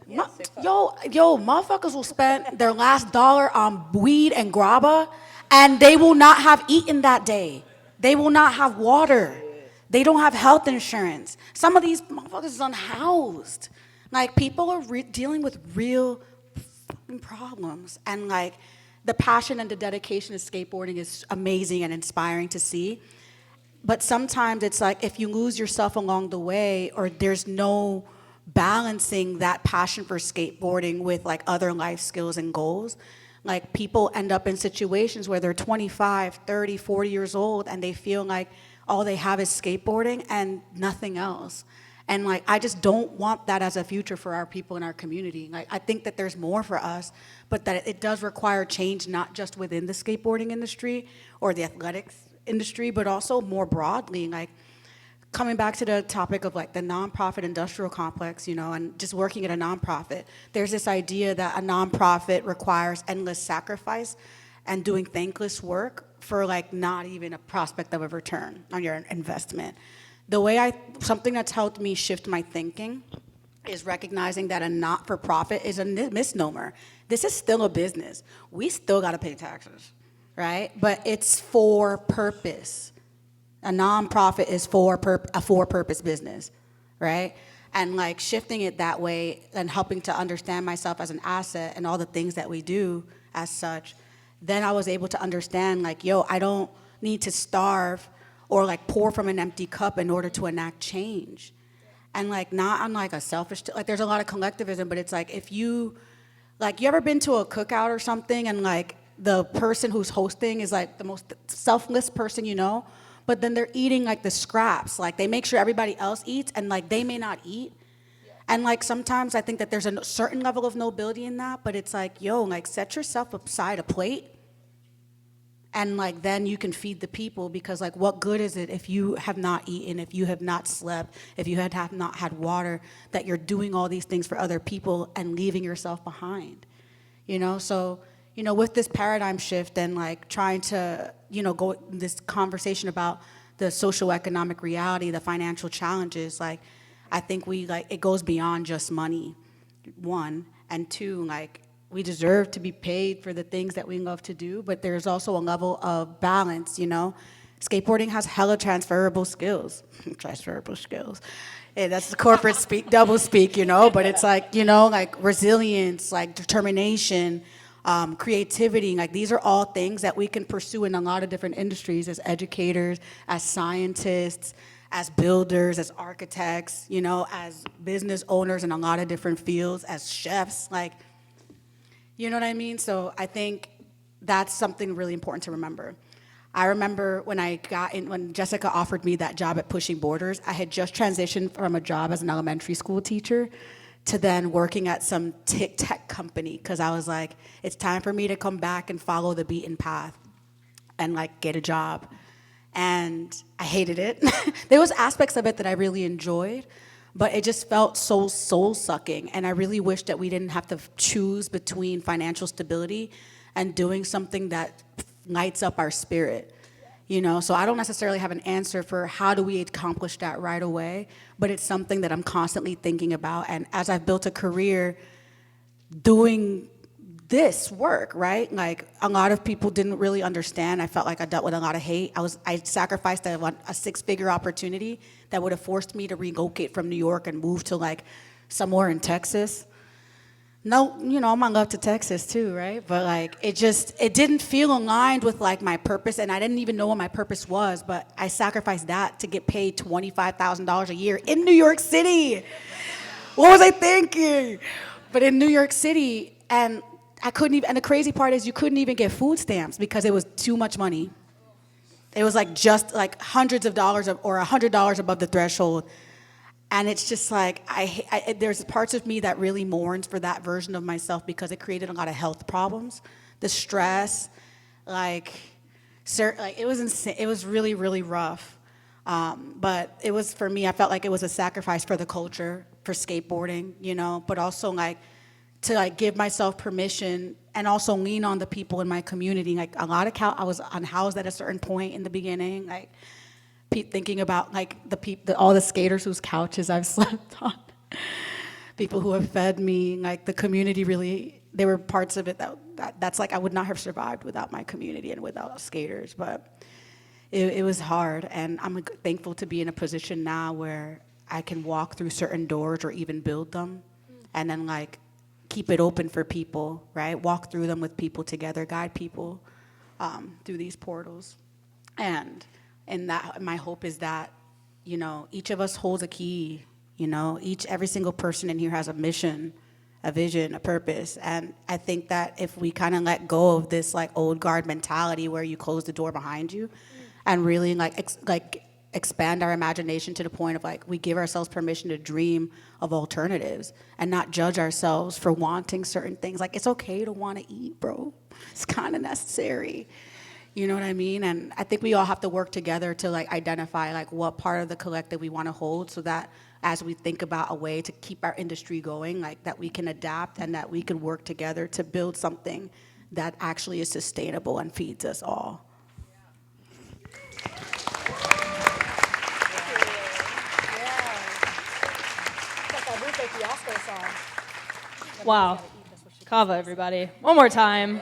motherfuckers will spend their last dollar on weed and grabba, and they will not have eaten that day. They will not have water. They don't have health insurance. Some of these motherfuckers is unhoused. Like, people are dealing with real fucking problems, and like, the passion and the dedication of skateboarding is amazing and inspiring to see. But sometimes it's like if you lose yourself along the way, or there's no balancing that passion for skateboarding with like other life skills and goals, like people end up in situations where they're 25, 30, 40 years old and they feel like all they have is skateboarding and nothing else. And like, I just don't want that as a future for our people in our community. Like, I think that there's more for us, but that it does require change, not just within the skateboarding industry or the athletics industry, but also more broadly. Like, coming back to the topic of like the nonprofit industrial complex, and just working at a nonprofit, there's this idea that a nonprofit requires endless sacrifice and doing thankless work for like not even a prospect of a return on your investment. Something that's helped me shift my thinking is recognizing that a not-for-profit is a misnomer. This is still a business. We still gotta pay taxes, right? But it's for purpose. A nonprofit is a for-purpose business, right? And like shifting it that way and helping to understand myself as an asset and all the things that we do as such, then I was able to understand like, I don't need to starve or like pour from an empty cup in order to enact change. And like, not on like a selfish, like there's a lot of collectivism, but it's like, if you ever been to a cookout or something and like the person who's hosting is like the most selfless person but then they're eating like the scraps, like they make sure everybody else eats and like they may not eat. And like sometimes I think that there's a certain level of nobility in that, but it's like, like set yourself aside a plate. And like then you can feed the people, because like what good is it if you have not eaten, if you have not slept, if you have not had water, that you're doing all these things for other people and leaving yourself behind, So, with this paradigm shift and like trying to, go this conversation about the socioeconomic reality, the financial challenges, like I think it goes beyond just money, one, and two, like we deserve to be paid for the things that we love to do, but there's also a level of balance, Skateboarding has hella transferable skills. Yeah, that's the corporate double speak, but it's like, like resilience, like determination, creativity, like these are all things that we can pursue in a lot of different industries as educators, as scientists, as builders, as architects, as business owners in a lot of different fields, as chefs, like, you know what I mean? So I think that's something really important to remember. I remember when Jessica offered me that job at Pushing Borders, I had just transitioned from a job as an elementary school teacher to then working at some tech company, because I was like, it's time for me to come back and follow the beaten path and like get a job. And I hated it. There was aspects of it that I really enjoyed, but it just felt so soul-sucking, and I really wish that we didn't have to choose between financial stability and doing something that lights up our spirit. So I don't necessarily have an answer for how do we accomplish that right away, but it's something that I'm constantly thinking about. And as I've built a career doing this work, right? Like, a lot of people didn't really understand. I felt like I dealt with a lot of hate. I sacrificed a six-figure opportunity that would have forced me to relocate from New York and move to like somewhere in Texas. No, my love to Texas too, right? But like, it didn't feel aligned with like my purpose, and I didn't even know what my purpose was, but I sacrificed that to get paid $25,000 a year in New York City. What was I thinking? But in New York City, and I couldn't even, and the crazy part is you couldn't even get food stamps because it was too much money. It was like just like hundreds of dollars or $100 above the threshold. And it's just like, there's parts of me that really mourns for that version of myself because it created a lot of health problems. The stress, it was insane. It was really, really rough. But it was, for me, I felt like it was a sacrifice for the culture, for skateboarding, but also to give myself permission and also lean on the people in my community. Like, a lot of I was unhoused at a certain point in the beginning, thinking about all the skaters whose couches I've slept on, people who have fed me, the community really, there were parts of it that's I would not have survived without my community and without skaters, but it was hard, and I'm thankful to be in a position now where I can walk through certain doors or even build them, and then keep it open for people, right? Walk through them with people together, guide people through these portals, and that my hope is that, each of us holds a key, every single person in here has a mission, a vision, a purpose. And I think that if we kind of let go of this old guard mentality where you close the door behind you and really expand our imagination to the point of we give ourselves permission to dream of alternatives and not judge ourselves for wanting certain things. It's okay to want to eat, bro. It's kind of necessary. You know what I mean? And I think we all have to work together to identify what part of the collective we want to hold, so that as we think about a way to keep our industry going, that we can adapt and that we can work together to build something that actually is sustainable and feeds us all. Wow. Kava, everybody. One more time.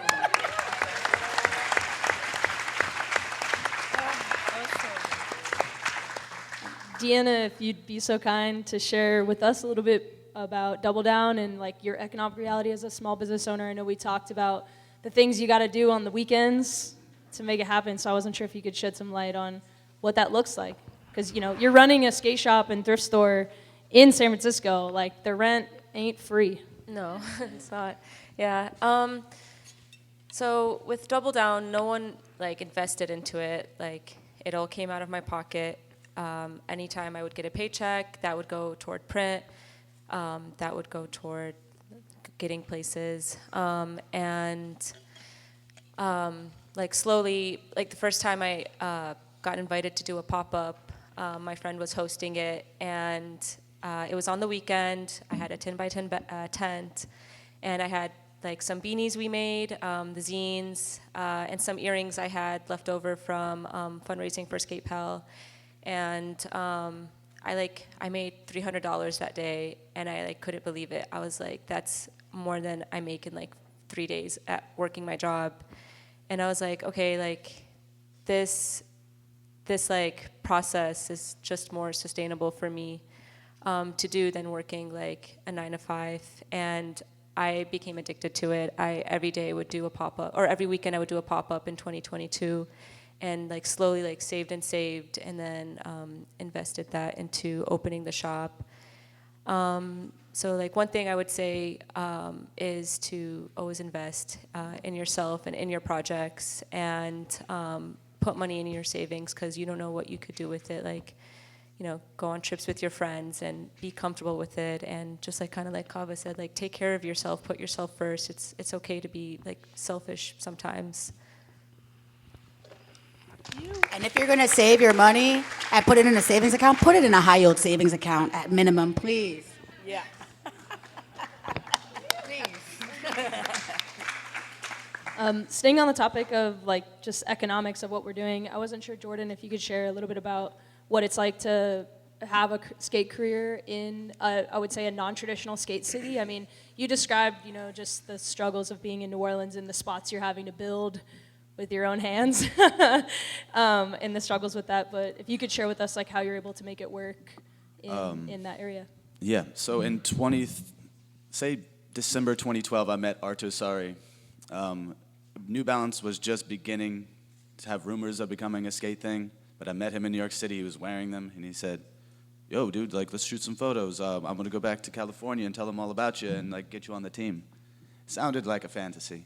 Deanna, if you'd be so kind to share with us a little bit about Double Down and your economic reality as a small business owner. I know we talked about the things you got to do on the weekends to make it happen, so I wasn't sure if you could shed some light on what that looks like. Because, you're running a skate shop and thrift store in San Francisco. The rent ain't free. No, it's not. Yeah. So with Double Down, no one invested into it. It all came out of my pocket. Anytime I would get a paycheck, that would go toward print, that would go toward getting places, and slowly, the first time I got invited to do a pop-up, my friend was hosting it, and it was on the weekend. I had a 10 by 10 tent, and I had some beanies we made, the zines, and some earrings I had left over from fundraising for Skate Pal. And I made $300 that day, and I couldn't believe it. I was that's more than I make in 3 days at working my job. And I was okay, this process is just more sustainable for me to do than working a 9 to 5. And I became addicted to it. I every day would do a pop-up, or every weekend I would do a pop-up in 2022. And slowly saved and then invested that into opening the shop. So one thing I would say is to always invest in yourself and in your projects, and put money in your savings, because you don't know what you could do with it. Go on trips with your friends and be comfortable with it, and just kind of Kava said, take care of yourself, put yourself first. It's okay to be selfish sometimes. And if you're going to save your money and put it in a savings account, put it in a high-yield savings account at minimum, please. Yeah. Please. Staying on the topic of like just economics of what we're doing, I wasn't sure, Jordan, if you could share a little bit about what it's like to have a skate career in, I would say, a non-traditional skate city. I mean, you described, just the struggles of being in New Orleans and the spots you're having to build with your own hands, and the struggles with that. But if you could share with us like how you're able to make it work in that area. Yeah. So in December 2012, I met Arto Sari. New Balance was just beginning to have rumors of becoming a skate thing, but I met him in New York City. He was wearing them, and he said, "Yo, dude, like, let's shoot some photos. I'm gonna go back to California and tell them all about you and like get you on the team." Sounded like a fantasy,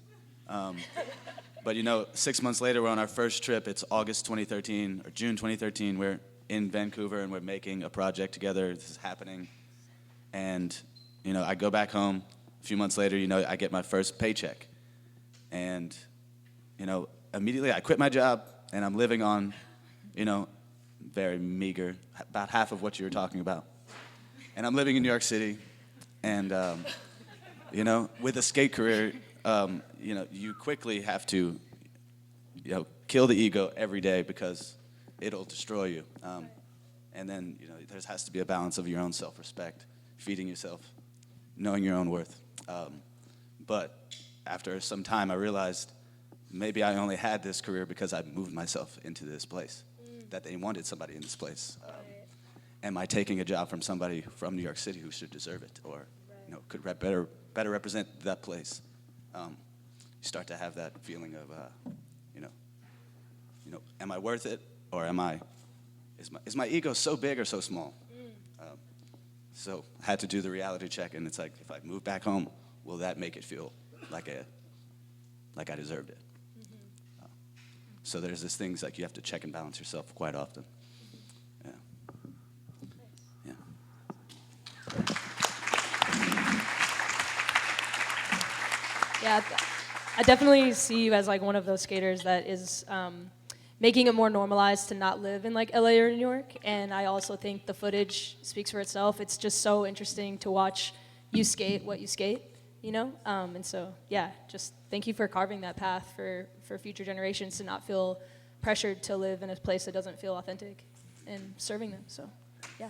but 6 months later, we're on our first trip. It's August 2013 or June 2013. We're in Vancouver and we're making a project together. This is happening, and I go back home. A few months later, I get my first paycheck. And, immediately I quit my job, and I'm living on, very meager, about half of what you were talking about. And I'm living in New York City, and, with a skate career, you quickly have to, kill the ego every day because it'll destroy you. And then, there has to be a balance of your own self-respect, feeding yourself, knowing your own worth. But after some time, I realized maybe I only had this career because I moved myself into this place, that they wanted somebody in this place. Am I taking a job from somebody from New York City who should deserve it, or could better represent that place? You start to have that feeling of, am I worth it, or is my ego so big or so small? So I had to do the reality check, and it's like, if I move back home, will that make it feel like I deserved it? So there's this things like you have to check and balance yourself quite often. Yeah. Yeah, I definitely see you as like one of those skaters that is making it more normalized to not live in like LA or New York. And I also think the footage speaks for itself. It's just so interesting to watch you skate what you skate, And so, yeah, just thank you for carving that path for future generations to not feel pressured to live in a place that doesn't feel authentic and serving them. So, yeah.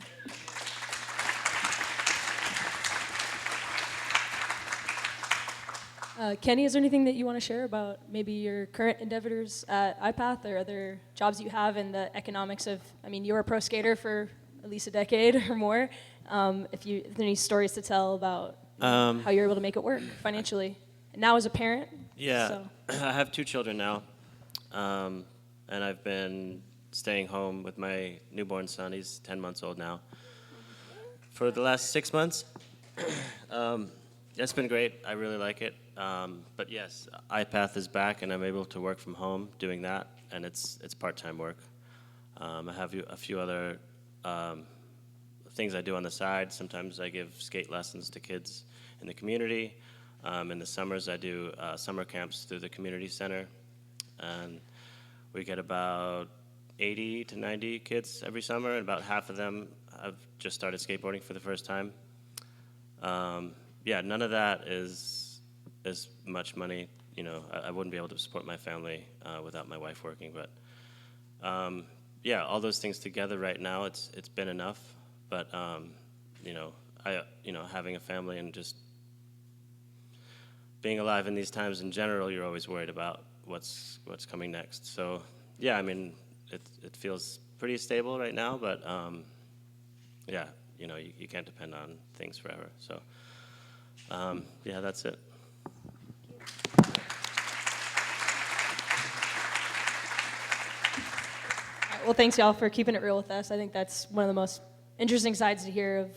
Kenny, is there anything that you want to share about maybe your current endeavors at iPath or other jobs you have and the economics of, you were a pro skater for at least a decade or more. If there are any stories to tell about how you're able to make it work financially. And now as a parent. Yeah, so. I have 2 children now, and I've been staying home with my newborn son. He's 10 months old now. For the last 6 months, it's been great. I really like it. But yes, iPath is back, and I'm able to work from home doing that, and it's part-time work. I have a few other things I do on the side. Sometimes I give skate lessons to kids in the community. In the summers, I do summer camps through the community center, and we get about 80 to 90 kids every summer, and about half of them have just started skateboarding for the first time. None of that is much money. I wouldn't be able to support my family without my wife working, but all those things together right now, it's been enough. But having a family and just being alive in these times in general, you're always worried about what's coming next. So it feels pretty stable right now, but you can't depend on things forever. So that's it. Well, thanks y'all for keeping it real with us. I think that's one of the most interesting sides to hear of,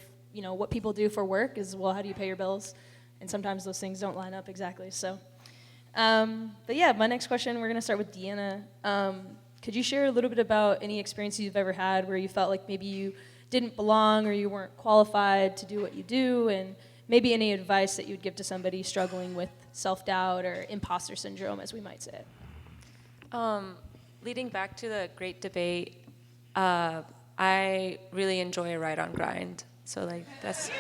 what people do for work is, well, how do you pay your bills? And sometimes those things don't line up exactly. So, my next question, we're going to start with Deanna. Could you share a little bit about any experiences you've ever had where you felt like maybe you didn't belong or you weren't qualified to do what you do, and maybe any advice that you would give to somebody struggling with self-doubt or imposter syndrome, as we might say it? Leading back to the great debate, I really enjoy a ride-on grind. So that's,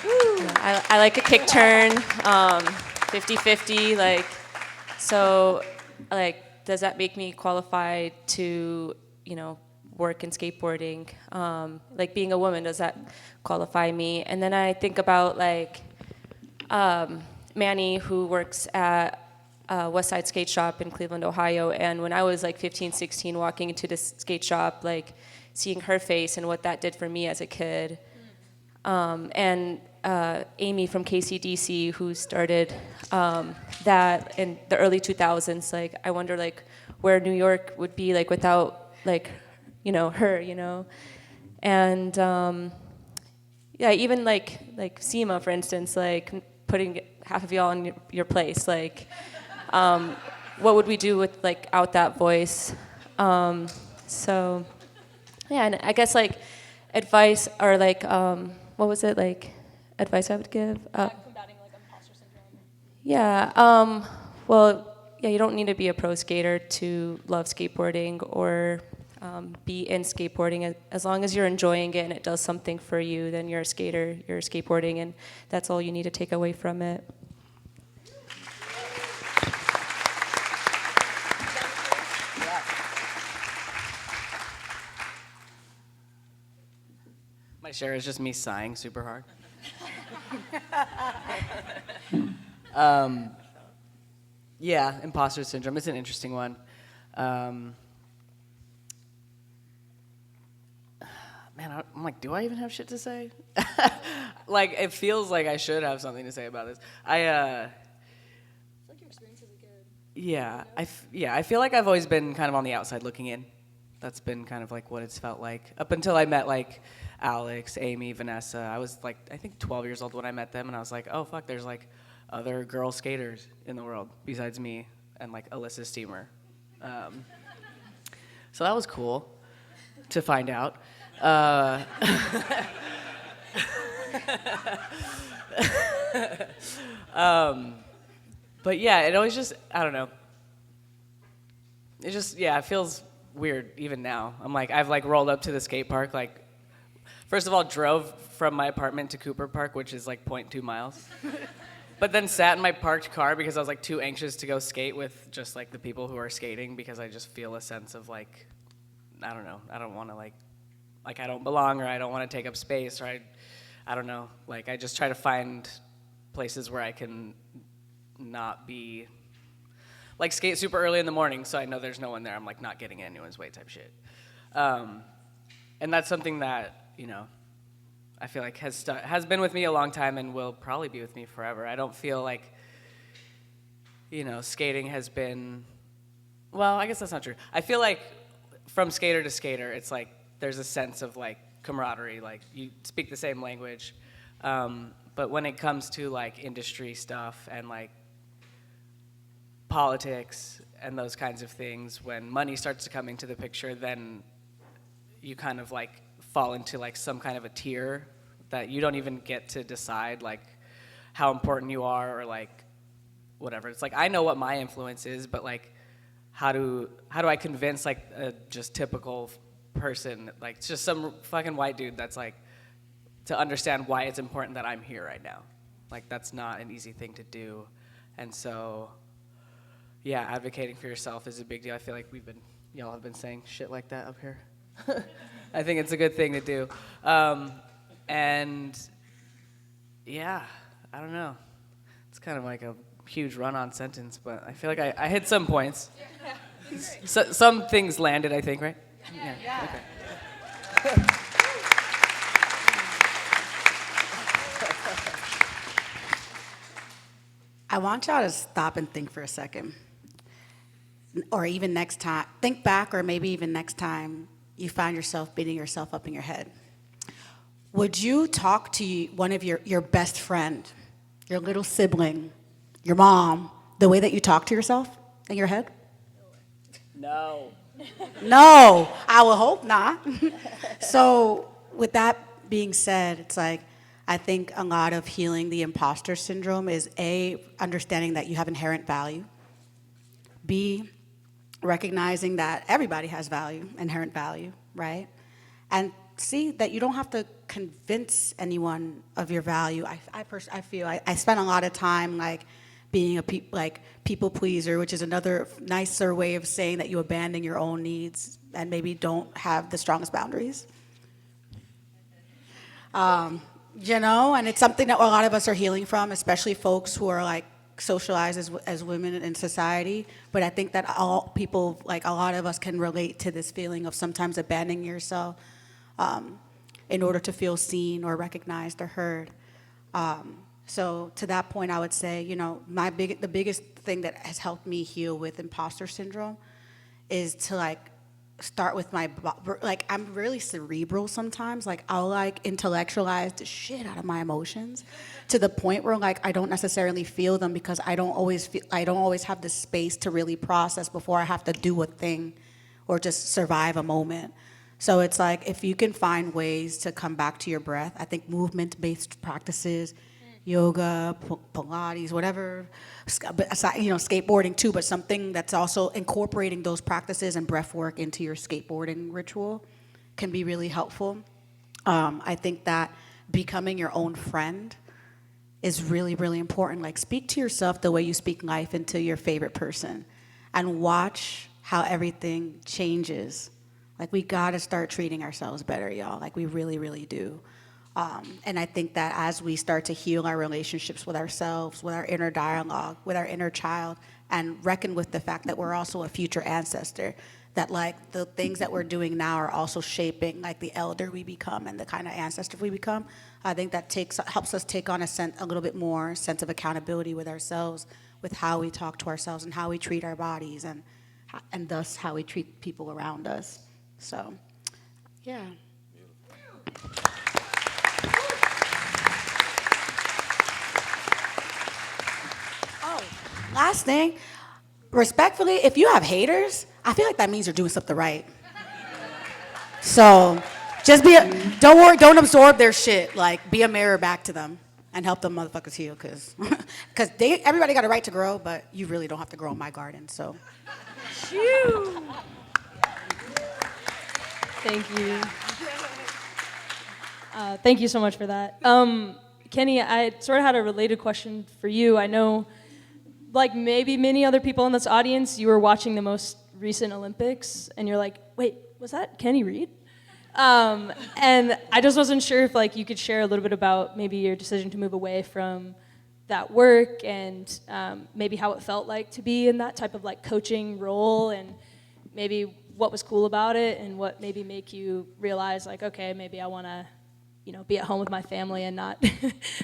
I like a kick turn, 50-50, So, like, does that make me qualified to, work in skateboarding? Like, being a woman, does that qualify me? And then I think about, like, Manny, who works at West Side Skate Shop in Cleveland, Ohio. And when I was, like, 15, 16, walking into this skate shop, like, seeing her face and what that did for me as a kid. And Amy from KCDC, who started that in the early 2000s, like, I wonder, like, where New York would be, like, without, like, her. And yeah, even like SEMA, for instance, like putting half of y'all in your place, like, what would we do with, like, out that voice? So yeah, and I guess, like, advice, or like, what was it, like, advice I would give? Combating, like, imposter syndrome. Yeah, well, yeah, you don't need to be a pro skater to love skateboarding or be in skateboarding. As long as you're enjoying it and it does something for you, then you're a skater, you're skateboarding, and that's all you need to take away from it. My share is just me sighing super hard. Yeah, imposter syndrome. It's an interesting one. Man, I'm like, do I even have shit to say? Like, it feels like I should have something to say about this. It's like your experience as a kid. Yeah, I feel like I've always been kind of on the outside looking in. That's been kind of like what it's felt like up until I met, like, Alex, Amy, Vanessa. I was, like, I think 12 years old when I met them, and I was like, oh fuck, there's, like, other girl skaters in the world besides me and, like, Alyssa Steamer. So that was cool to find out. But yeah, it always just, I don't know. It just, yeah, it feels weird even now. I'm like, I've, like, rolled up to the skate park, like, first of all, drove from my apartment to Cooper Park, which is like 0.2 miles. But then sat in my parked car because I was, like, too anxious to go skate with just, like, the people who are skating, because I just feel a sense of, like, I don't know, I don't want to, like I don't belong, or I don't want to take up space, or I don't know. Like, I just try to find places where I can not be, like, skate super early in the morning so I know there's no one there. I'm, like, not getting in anyone's way type shit. And that's something that, I feel like has been with me a long time and will probably be with me forever. I don't feel like, skating has been, well, I guess that's not true. I feel like from skater to skater, it's like there's a sense of, like, camaraderie, like, you speak the same language. But when it comes to, like, industry stuff and, like, politics and those kinds of things, when money starts to come into the picture, then you kind of, like, fall into, like, some kind of a tier that you don't even get to decide, like, how important you are, or, like, whatever. It's like, I know what my influence is, but, like, how do I convince, like, a just typical person, like, just some fucking white dude that's, like, to understand why it's important that I'm here right now? Like, that's not an easy thing to do. And so, yeah, advocating for yourself is a big deal. I feel like y'all have been saying shit like that up here. I think it's a good thing to do. And yeah, I don't know. It's kind of like a huge run-on sentence, but I feel like I hit some points. So, some things landed, I think, right? Yeah. Okay. I want y'all to stop and think for a second. Or even next time, think back, or maybe even next time you find yourself beating yourself up in your head. Would you talk to one of your best friend, your little sibling, your mom, the way that you talk to yourself in your head? No. No, I would hope not. So with that being said, it's like, I think a lot of healing the imposter syndrome is A, understanding that you have inherent value. B, recognizing that everybody has value, inherent value, right? And C, that you don't have to convince anyone of your value. I feel I spend a lot of time, like, being a people pleaser, which is another nicer way of saying that you abandon your own needs and maybe don't have the strongest boundaries. And it's something that a lot of us are healing from, especially folks who are like socialized as women in society. But I think that all people, like a lot of us, can relate to this feeling of sometimes abandoning yourself in order to feel seen or recognized or heard. So to that point, I would say, the biggest thing that has helped me heal with imposter syndrome is to start with I'm really cerebral sometimes. I'll intellectualize the shit out of my emotions to the point where I don't necessarily feel them because I don't always have the space to really process before I have to do a thing or just survive a moment. So it's if you can find ways to come back to your breath, I think movement-based practices, yoga, Pilates, whatever, skateboarding too, but something that's also incorporating those practices and breath work into your skateboarding ritual can be really helpful. I think that becoming your own friend is really, really important. Speak to yourself the way you speak life into your favorite person and watch how everything changes. We gotta start treating ourselves better, y'all. We really, really do. And I think that as we start to heal our relationships with ourselves, with our inner dialogue, with our inner child, and reckon with the fact that we're also a future ancestor, that the things that we're doing now are also shaping the elder we become and the kind of ancestor we become, I think that helps us take on a little bit more sense of accountability with ourselves, with how we talk to ourselves and how we treat our bodies, and thus how we treat people around us. So, yeah. Last thing, respectfully, if you have haters, I feel like that means you're doing something right. So just don't worry, don't absorb their shit. Be a mirror back to them and help them motherfuckers heal, because everybody got a right to grow, but you really don't have to grow in my garden, so. Thank you. Thank you so much for that. Kenny, I sort of had a related question for you. I know, maybe many other people in this audience, you were watching the most recent Olympics, and you're like, wait, was that Kenny Reed? And I just wasn't sure if you could share a little bit about maybe your decision to move away from that work and maybe how it felt like to be in that type of coaching role, and maybe what was cool about it and what maybe make you realize okay, maybe I want to be at home with my family and not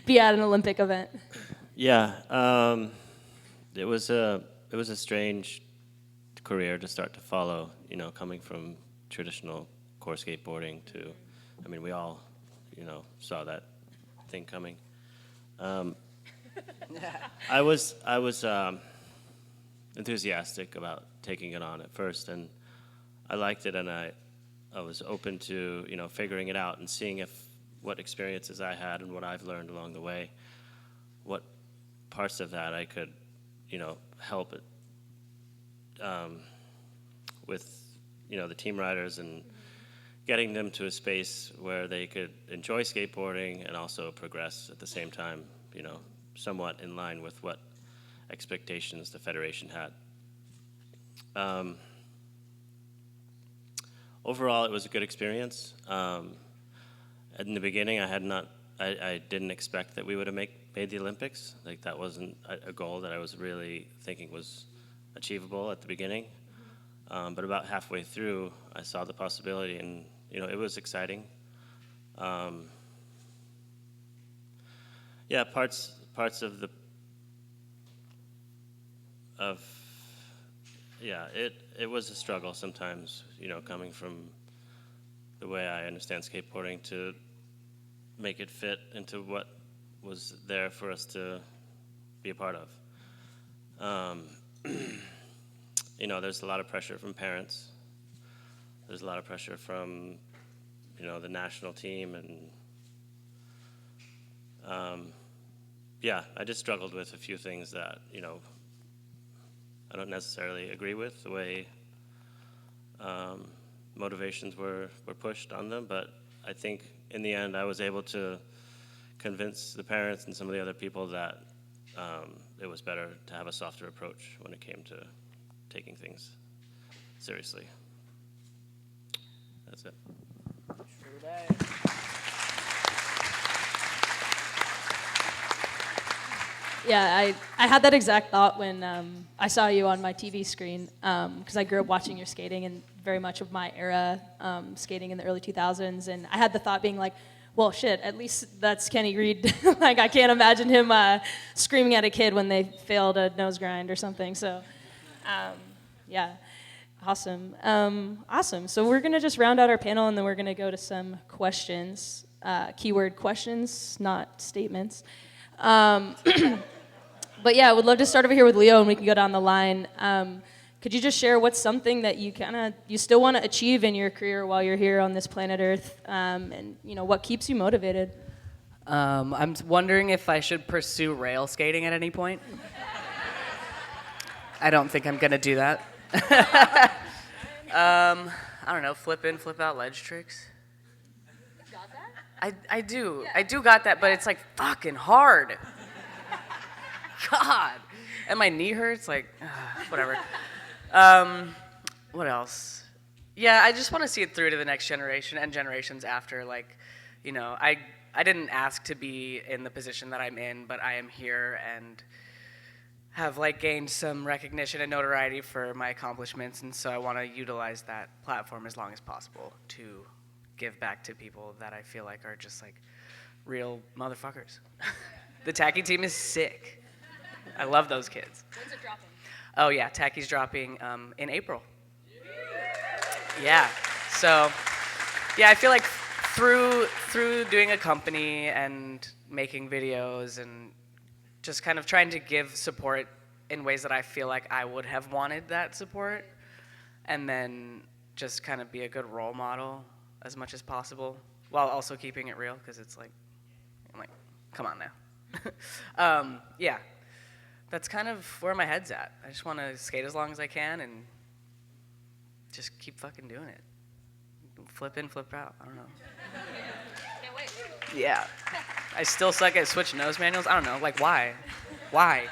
be at an Olympic event. Yeah, it was a strange career to start to follow, coming from traditional core skateboarding to, we all, saw that thing coming. I was enthusiastic about taking it on at first, and I liked it, and I was open to, figuring it out and seeing what experiences I had and what I've learned along the way, what parts of that I could, help it with, the team riders and getting them to a space where they could enjoy skateboarding and also progress at the same time, somewhat in line with what expectations the Federation had. Overall, it was a good experience. In the beginning, I didn't expect that we would have made the Olympics. That wasn't a goal that I was really thinking was achievable at the beginning. But about halfway through, I saw the possibility, and it was exciting. Yeah, parts of it was a struggle sometimes, coming from the way I understand skateboarding to make it fit into what was there for us to be a part of. There's a lot of pressure from parents. There's a lot of pressure from, the national team, and I just struggled with a few things that, I don't necessarily agree with the way motivations were pushed on them, but I think in the end I was able to convince the parents and some of the other people that it was better to have a softer approach when it came to taking things seriously. That's it. Yeah, I had that exact thought when I saw you on my TV screen, because I grew up watching your skating and very much of my era, skating in the early 2000s, and I had the thought being like, well, shit, at least that's Kenny Reed. Like, I can't imagine him screaming at a kid when they failed a nose grind or something, so, yeah, awesome. Awesome, so we're gonna just round out our panel, and then we're gonna go to some questions, keyword questions, not statements. But yeah, I would love to start over here with Leo, and we can go down the line. Could you just share what's something that you still want to achieve in your career while you're here on this planet Earth, and what keeps you motivated? I'm wondering if I should pursue rail skating at any point. I don't think I'm gonna do that. I don't know, flip in, flip out ledge tricks. You got that? I do. Yeah. I do got that, but it's like fucking hard. God. And my knee hurts, like, whatever. What else? Yeah, I just want to see it through to the next generation and generations after. Like, I didn't ask to be in the position that I'm in, but I am here and have gained some recognition and notoriety for my accomplishments, and so I want to utilize that platform as long as possible to give back to people that I feel like are just real motherfuckers. The Tacky team is sick. I love those kids. When's it dropping? Oh yeah, Tacky's dropping in April. Yeah. So, yeah, I feel like through doing a company and making videos and just kind of trying to give support in ways that I feel like I would have wanted that support, and then just kind of be a good role model as much as possible, while also keeping it real, because it's I'm like, come on now. Yeah. That's kind of where my head's at. I just want to skate as long as I can and just keep fucking doing it. Flip in, flip out. I don't know. Can't wait. Yeah. I still suck at switch nose manuals. I don't know. Why? Why?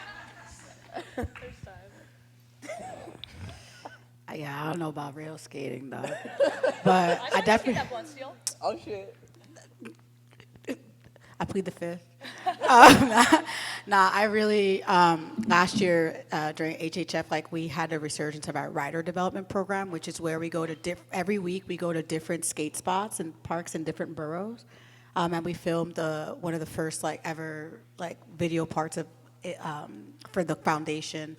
Yeah, I don't know about rail skating though, but I definitely. Oh shit. I plead the fifth. I really, last year during HHF, we had a resurgence of our rider development program, which is where we go to, every week we go to different skate spots and parks in different boroughs. And we filmed one of the first ever video parts of it, for the foundation,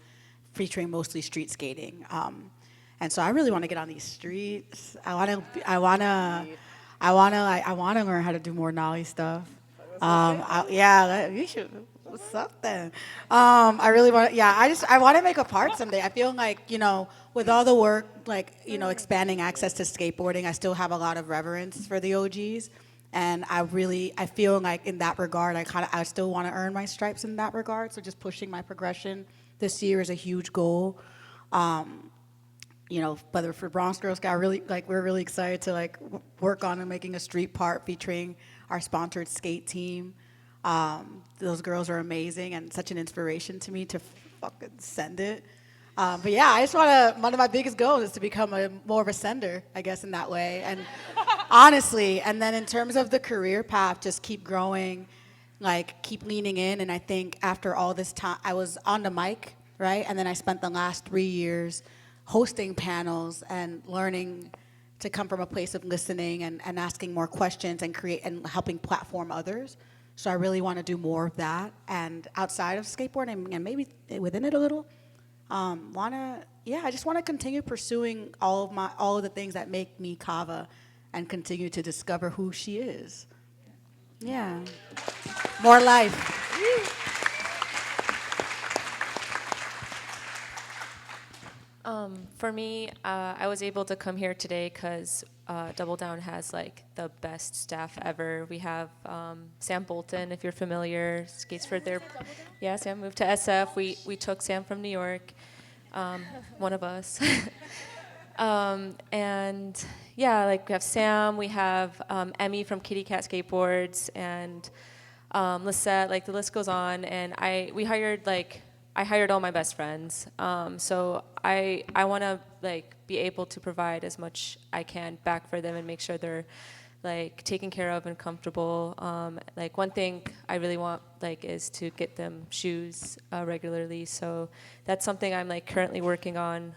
featuring mostly street skating. And so I really want to get on these streets. I want to learn how to do more nollie stuff. You should. Something. I really want. Yeah, I want to make a part someday. I feel like with all the work, expanding access to skateboarding, I still have a lot of reverence for the OGs, and I feel like in that regard, I still want to earn my stripes in that regard. So just pushing my progression this year is a huge goal. Whether for Bronx Girl Scout, we're really excited to work on and making a street part featuring our sponsored skate team. Those girls are amazing and such an inspiration to me to fucking send it. But yeah, I just one of my biggest goals is to become more of a sender, I guess, in that way. And honestly, and then in terms of the career path, just keep growing, keep leaning in. And I think after all this time, I was on the mic, right? And then I spent the last 3 years hosting panels and learning to come from a place of listening and asking more questions and helping platform others. So I really want to do more of that. And outside of skateboarding and maybe within it a little, I just want to continue pursuing all of the things that make me Kava and continue to discover who she is. Yeah. More life. For me, I was able to come here today because Double Down has the best staff ever. We have Sam Bolton, if you're familiar, skates for their. Yeah, Sam moved to SF. We took Sam from New York, one of us. And yeah, we have Sam, we have Emmy from Kitty Cat Skateboards, and Lisette, like the list goes on. And I hired all my best friends. So I want to like be able to provide as much I can back for them and make sure they're like taken care of and comfortable. Like one thing I really want like is to get them shoes regularly. So that's something I'm like currently working on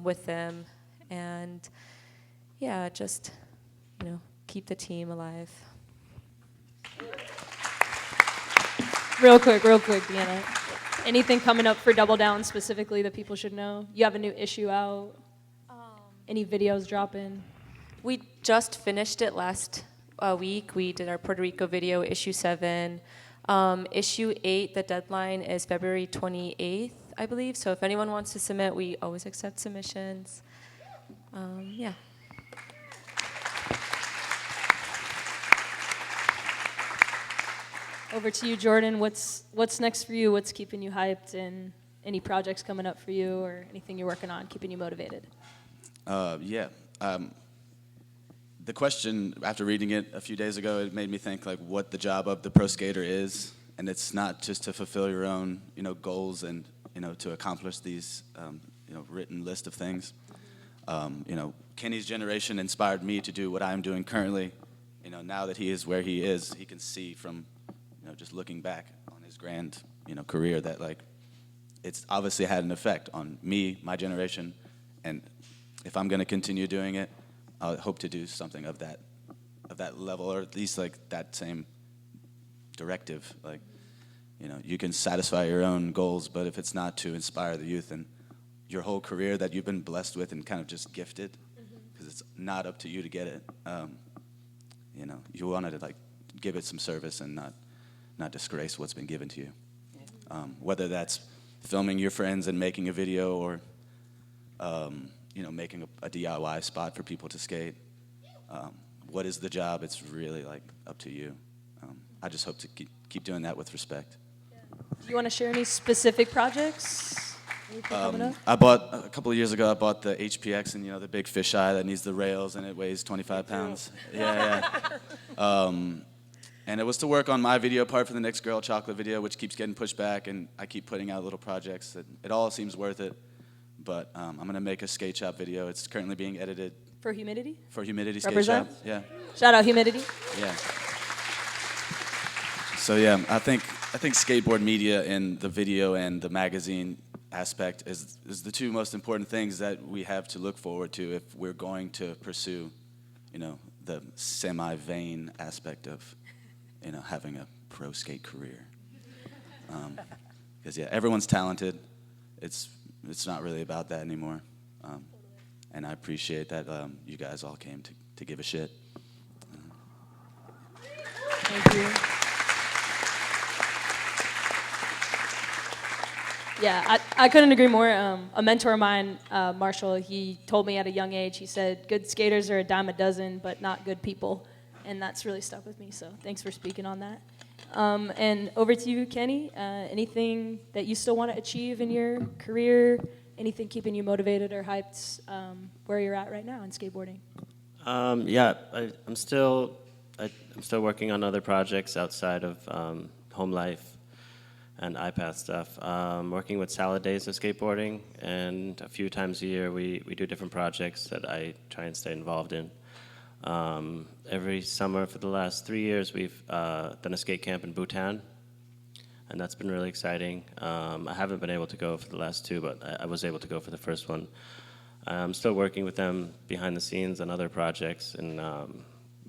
with them, and yeah, just keep the team alive. Real quick, Deanna. Anything coming up for Double Down specifically that people should know? You have a new issue out? Any videos dropping? We just finished it last week. We did our Puerto Rico video, issue 7. Issue 8, the deadline is February 28th, I believe. So if anyone wants to submit, we always accept submissions. Yeah. Over to you, Jordan. What's next for you? What's keeping you hyped? And any projects coming up for you or anything you're working on keeping you motivated? The question, after reading it a few days ago, it made me think like what the job of the pro skater is, and it's not just to fulfill your own, goals and to accomplish these, written list of things. Kenny's generation inspired me to do what I'm doing currently. Now that he is where he is, he can see from, just looking back on his grand, career that like it's obviously had an effect on me, my generation, and if I'm going to continue doing it, I hope to do something of that level, or at least like that same directive. Like, you can satisfy your own goals, but if it's not to inspire the youth and your whole career that you've been blessed with and kind of just gifted, because it's not up to you to get it. You want to like give it some service and not disgrace what's been given to you. Whether that's filming your friends and making a video, or making a DIY spot for people to skate. What is the job? It's really like up to you. I just hope to keep doing that with respect. Do you want to share any specific projects? Anything coming up? A couple of years ago, I bought the HPX, and the big fisheye that needs the rails, and it weighs 25 pounds. Yeah. And it was to work on my video part for the Next Girl Chocolate video, which keeps getting pushed back, and I keep putting out little projects. It all seems worth it. But I'm going to make a skate shop video. It's currently being edited. For Humidity? For Humidity Skate Represent? Shop. Yeah. Shout out Humidity. Yeah. So yeah, I think skateboard media and the video and the magazine aspect is the two most important things that we have to look forward to if we're going to pursue, the semi-vain aspect of, having a pro skate career. Because everyone's talented. It's not really about that anymore. And I appreciate that you guys all came to give a shit. Thank you. Yeah, I couldn't agree more. A mentor of mine, Marshall, he told me at a young age, he said, good skaters are a dime a dozen, but not good people. And that's really stuck with me, so thanks for speaking on that. And over to you, Kenny. Anything that you still want to achieve in your career? Anything keeping you motivated or hyped where you're at right now in skateboarding? I'm still working on other projects outside of home life and iPath stuff. Working with Salad Days of Skateboarding, and a few times a year we do different projects that I try and stay involved in. Every summer for the last 3 years, we've done a skate camp in Bhutan, and that's been really exciting. I haven't been able to go for the last 2, but I was able to go for the first one. I'm still working with them behind the scenes on other projects, and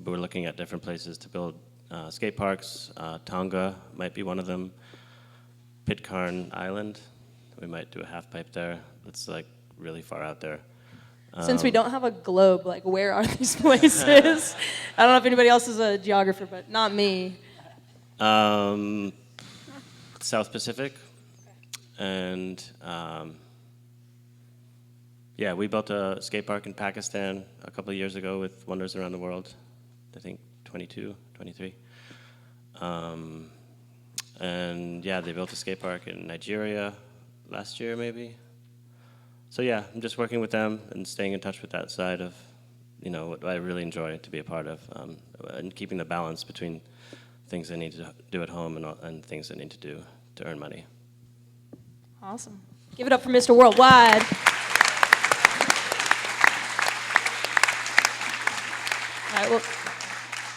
we're looking at different places to build skate parks. Tonga might be one of them. Pitcairn Island, we might do a half pipe there. That's like really far out there. Since we don't have a globe, like where are these places? I don't know if anybody else is a geographer, but not me. South Pacific, and we built a skate park in Pakistan a couple of years ago with Wonders Around the World, I think 22, 23. They built a skate park in Nigeria last year, maybe. So I'm just working with them and staying in touch with that side of, what I really enjoy to be a part of, and keeping the balance between things they need to do at home and things they need to do to earn money. Awesome. Give it up for Mr. Worldwide. All right, well,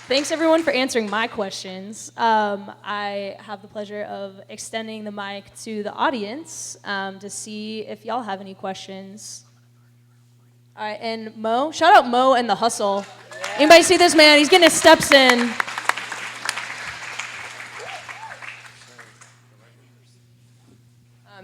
thanks everyone for answering my questions. I have the pleasure of extending the mic to the audience to see if y'all have any questions. All right, and Mo, shout out Mo and the Hustle. Anybody see this man? He's getting his steps in.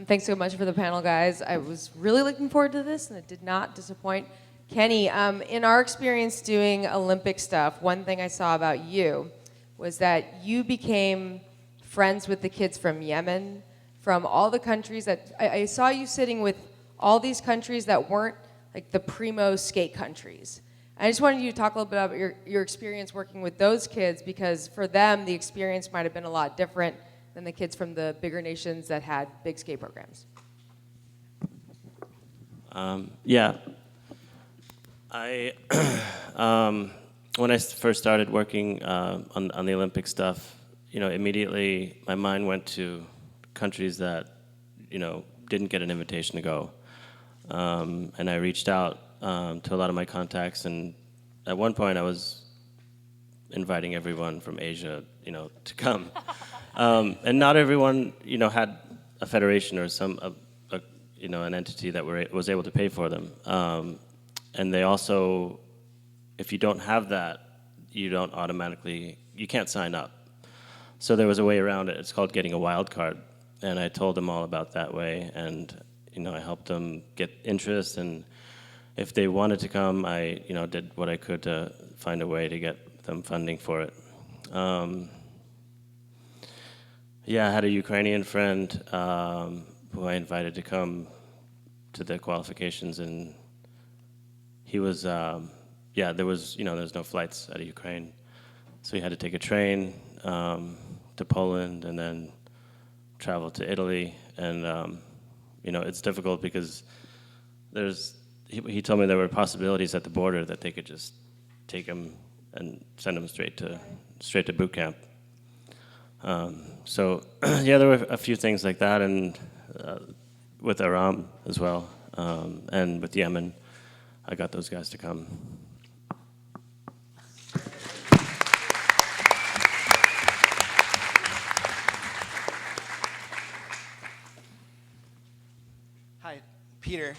Thanks so much for the panel, guys. I was really looking forward to this, and it did not disappoint. Kenny, in our experience doing Olympic stuff, one thing I saw about you was that you became friends with the kids from Yemen, from all the countries that I saw you sitting with all these countries that weren't like the primo skate countries. I just wanted you to talk a little bit about your experience working with those kids, because for them, the experience might have been a lot different than the kids from the bigger nations that had big skate programs. Yeah. I when I first started working on the Olympic stuff, immediately my mind went to countries that, didn't get an invitation to go. And I reached out to a lot of my contacts, and at one point I was inviting everyone from Asia, to come. And not everyone, had a federation or an entity that was able to pay for them. And they also, if you don't have that, you can't sign up. So there was a way around it. It's called getting a wild card. And I told them all about that way, and I helped them get interest, and if they wanted to come, I did what I could to find a way to get them funding for it. Yeah, I had a Ukrainian friend who I invited to come to the qualifications, and he was, there was no flights out of Ukraine, so he had to take a train to Poland and then travel to Italy, and it's difficult because he told me there were possibilities at the border that they could just take him and send him straight to boot camp. So there were a few things like that, and with Aram as well, and with Yemen, I got those guys to come. Hi, Peter,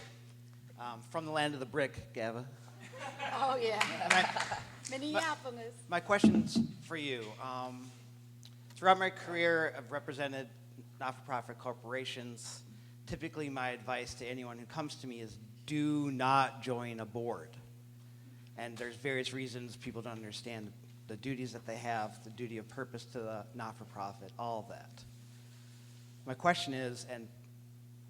from the land of the brick, Gava. Oh, yeah. And Minneapolis. my question's for you. Throughout my career, I've represented not-for-profit corporations. Typically, my advice to anyone who comes to me is do not join a board. And there's various reasons people don't understand the duties that they have, the duty of purpose to the not-for-profit, all of that. My question is, and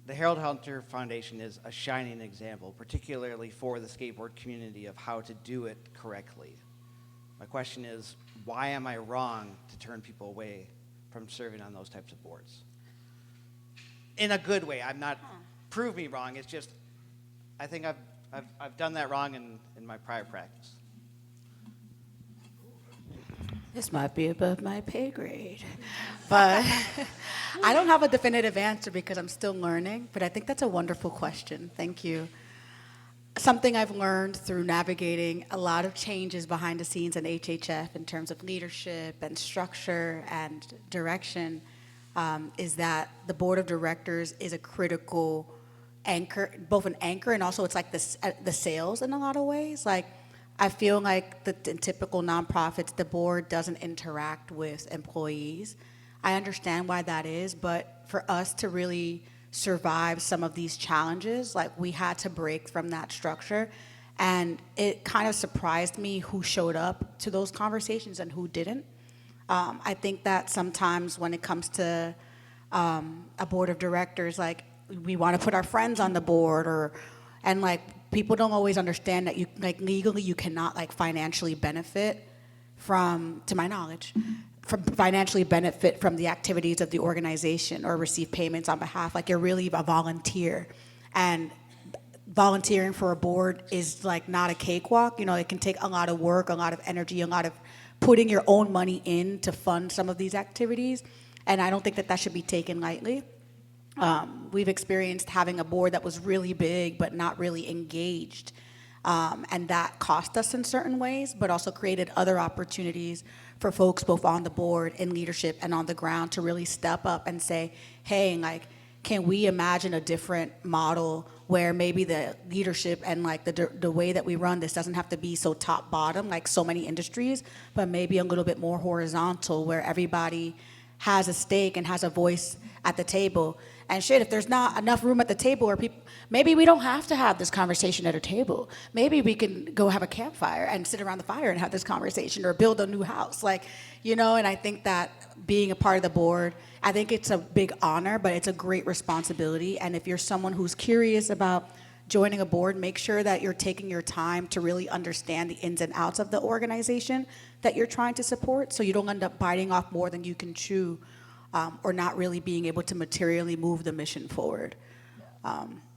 the Harold Hunter Foundation is a shining example, particularly for the skateboard community, of how to do it correctly. My question is, why am I wrong to turn people away from serving on those types of boards? In a good way. I'm not, prove me wrong, it's just, I think I've done that wrong in my prior practice. This might be above my pay grade, but I don't have a definitive answer because I'm still learning, but I think that's a wonderful question. Thank you. Something I've learned through navigating a lot of changes behind the scenes in HHF in terms of leadership and structure and direction is that the board of directors is a critical anchor, both an anchor and also it's like the sails in a lot of ways. Like, I feel like in typical nonprofits, the board doesn't interact with employees. I understand why that is, but for us to really survive some of these challenges, like, we had to break from that structure. And it kind of surprised me who showed up to those conversations and who didn't. I think that sometimes when it comes to a board of directors, like, we want to put our friends on the board, and people don't always understand that you, legally, you cannot, financially benefit from, to my knowledge, financially benefit from the activities of the organization or receive payments on behalf. You're really a volunteer. And volunteering for a board is like not a cakewalk. You know, it can take a lot of work, a lot of energy, a lot of putting your own money in to fund some of these activities. And I don't think that that should be taken lightly. We've experienced having a board that was really big but not really engaged. And that cost us in certain ways, but also created other opportunities for folks both on the board, in leadership, and on the ground to really step up and say, hey, like, can we imagine a different model where maybe the leadership and like the way that we run this doesn't have to be so top bottom like so many industries, but maybe a little bit more horizontal where everybody has a stake and has a voice at the table. And shit, if there's not enough room at the table where people, maybe we don't have to have this conversation at a table. Maybe we can go have a campfire and sit around the fire and have this conversation, or build a new house. Like, you know, and I think that being a part of the board, I think it's a big honor, but it's a great responsibility. And if you're someone who's curious about joining a board, make sure that you're taking your time to really understand the ins and outs of the organization that you're trying to support, so you don't end up biting off more than you can chew, or not really being able to materially move the mission forward.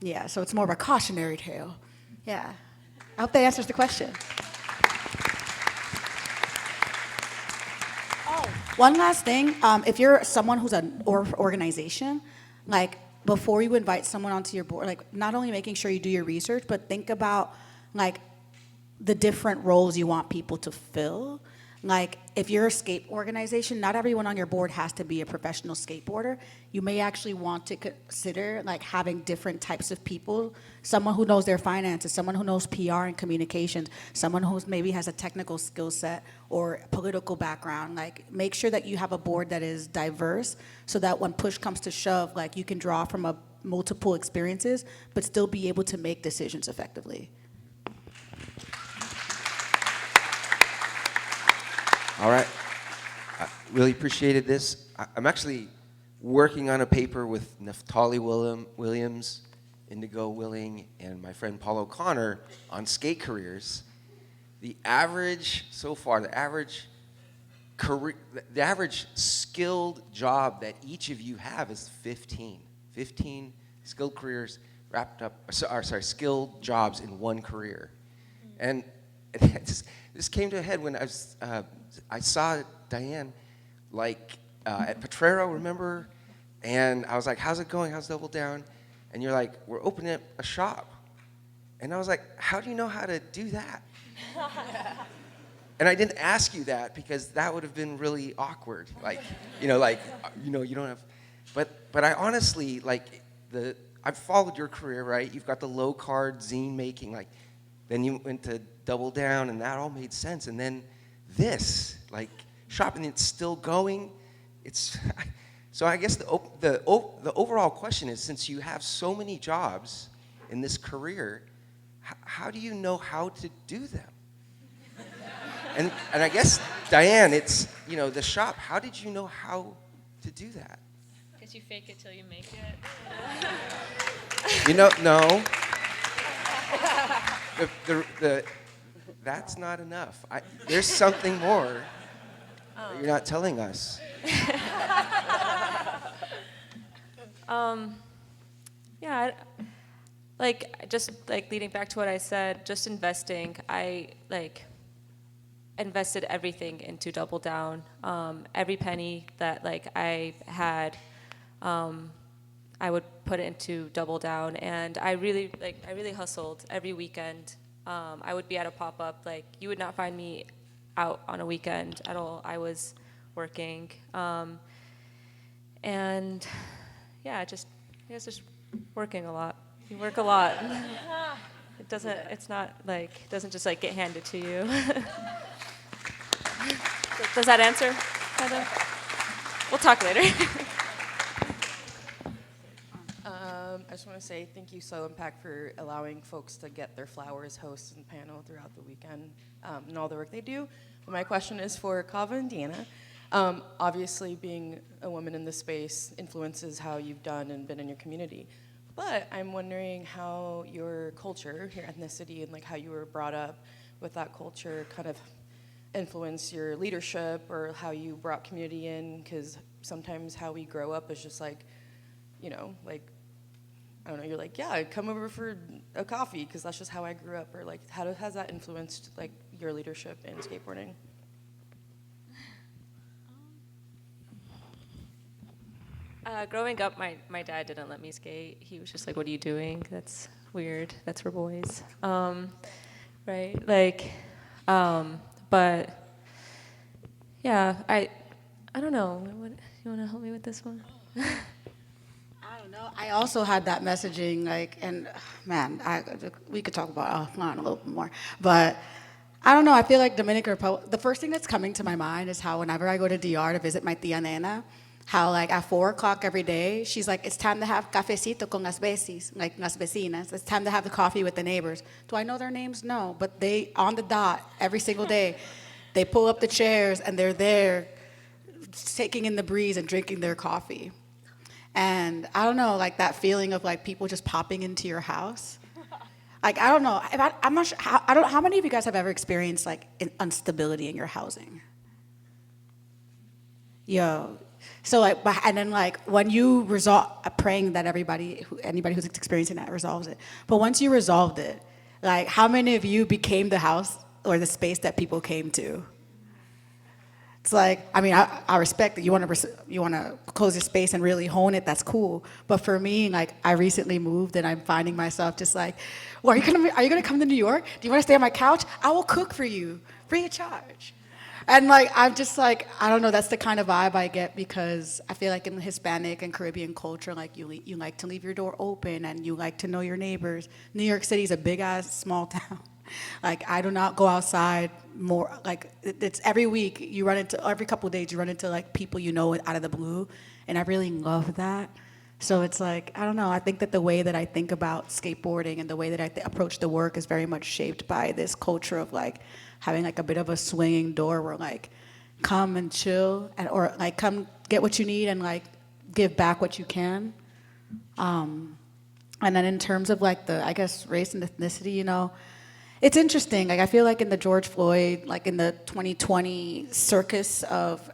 Yeah, so it's more of a cautionary tale. Yeah, I hope that answers the question. Oh, one last thing, if you're someone who's an organization, like before you invite someone onto your board, like not only making sure you do your research, but think about like the different roles you want people to fill. Like, if you're a skate organization, not everyone on your board has to be a professional skateboarder. You may actually want to consider like having different types of people, someone who knows their finances, someone who knows PR and communications, someone who maybe has a technical skill set or political background. Like, make sure that you have a board that is diverse so that when push comes to shove, like you can draw from multiple experiences, but still be able to make decisions effectively. All right. I really appreciated this. I'm actually working on a paper with Naftali Williams, Indigo Willing, and my friend Paul O'Connor on skate careers. The average, so far, the average skilled job that each of you have is 15. 15 skilled careers wrapped up, skilled jobs in one career. And this came to a head when I saw Diane, like, at Potrero, remember? And I was like, how's it going? How's Double Down? And you're like, we're opening up a shop. And I was like, how do you know how to do that? And I didn't ask you that because that would have been really awkward. Like, you don't have, but I honestly, like, I've followed your career, right? You've got the low card zine making, like, then you went to Double Down, and that all made sense. And then this, like, shopping, it's still going. So I guess the overall question is, since you have so many jobs in this career, how do you know how to do them? And I guess, Diane, it's, the shop, how did you know how to do that? Because you fake it till you make it. No. That's not enough. There's something more that you're not telling us. Yeah, just leading back to what I said, just investing. I invested everything into Double Down. Every penny that I had, I would put it into Double Down, and I really hustled every weekend. I would be at a pop-up. You would not find me out on a weekend at all. I was working, and yeah, just working a lot. You work a lot. It doesn't just get handed to you. Does that answer? Kind of? We'll talk later. I just want to say thank you, Soil Impact, for allowing folks to get their flowers, hosts, and panel throughout the weekend, and all the work they do. But my question is for Kava and Deanna. Obviously, being a woman in this space influences how you've done and been in your community. But I'm wondering how your culture, your ethnicity, and how you were brought up with that culture kind of influence your leadership, or how you brought community in, because sometimes how we grow up is just I don't know, you're like, yeah, come over for a coffee because that's just how I grew up, or like how has that influenced like your leadership in skateboarding? Growing up, my dad didn't let me skate. He was just like, "What are you doing? That's weird. That's for boys." Right? Like, but yeah, I don't know. You want to help me with this one? I don't know. I also had that messaging, like, and man, we could talk about offline a little bit more, but I don't know. I feel like Dominican Republic. The first thing that's coming to my mind is how whenever I go to DR to visit my tia Nena, how like at 4 o'clock every day, she's like, it's time to have cafecito con las vecis, like las vecinas. It's time to have the coffee with the neighbors. Do I know their names? No, but they on the dot every single day. They pull up the chairs and they're there, taking in the breeze and drinking their coffee. And I don't know, like that feeling of like people just popping into your house. Like I don't know, I'm not sure. How many of you guys have ever experienced like instability in your housing? Yo, so like, and then like when you resolve, praying that anybody who's experiencing that resolves it. But once you resolved it, like how many of you became the house or the space that people came to? It's like, I mean, I respect that you want to close your space and really hone it. That's cool. But for me, like, I recently moved and I'm finding myself just like, well, are you gonna come to New York? Do you want to stay on my couch? I will cook for you, free of charge. And like, I'm just like, I don't know. That's the kind of vibe I get because I feel like in Hispanic and Caribbean culture, like you like to leave your door open and you like to know your neighbors. New York City is a big ass small town. Like I do not go outside more. Like it's every week every couple of days you run into like people you know out of the blue, and I really love that. So it's like I don't know. I think that the way that I think about skateboarding and the way that I approach the work is very much shaped by this culture of like having like a bit of a swinging door where like come and chill or like come get what you need and like give back what you can. And then in terms of like the I guess race and ethnicity, you know. It's interesting. Like I feel like in the George Floyd, like in the 2020 circus of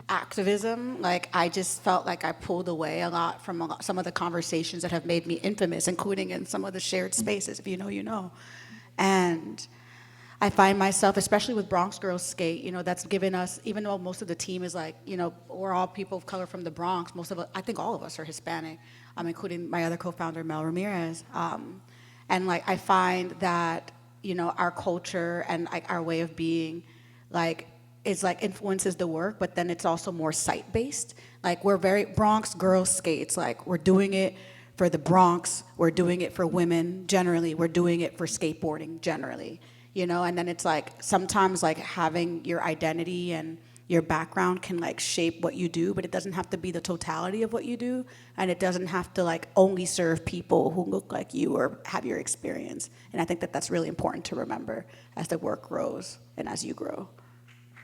activism, like I just felt like I pulled away a lot from some of the conversations that have made me infamous, including in some of the shared spaces. If you know, you know. And I find myself, especially with Bronx Girls Skate, you know, that's given us, even though most of the team is like, you know, we're all people of color from the Bronx. I think all of us are Hispanic, including my other co-founder, Mel Ramirez. And like I find that you know, our culture and like our way of being, like, is like influences the work, but then it's also more site-based. Like we're very Bronx Girls Skates. Like we're doing it for the Bronx. We're doing it for women generally. We're doing it for skateboarding generally. You know, and then it's like sometimes like having your identity and your background can like shape what you do, but it doesn't have to be the totality of what you do, and it doesn't have to like only serve people who look like you or have your experience. And I think that that's really important to remember as the work grows and as you grow.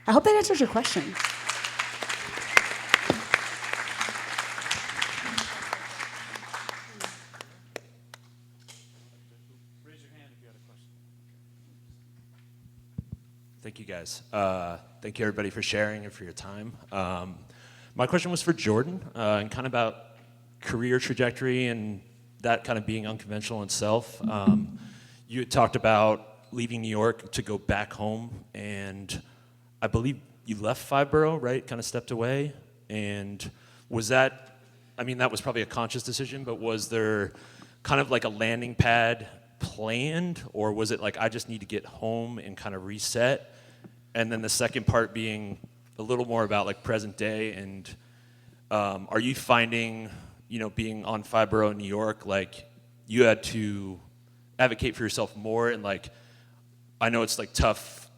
I hope that answers your question. Thank you, guys. Thank you, everybody, for sharing and for your time. My question was for Jordan, and kind of about career trajectory and that kind of being unconventional itself. You had talked about leaving New York to go back home, and I believe you left Five Borough, right? Kind of stepped away. And was that, I mean, that was probably a conscious decision, but was there kind of like a landing pad planned, or was it like I just need to get home and kind of reset? And then the second part being a little more about like present day, and are you finding, you know, being on Five Borough in New York, like you had to advocate for yourself more, and like I know it's like tough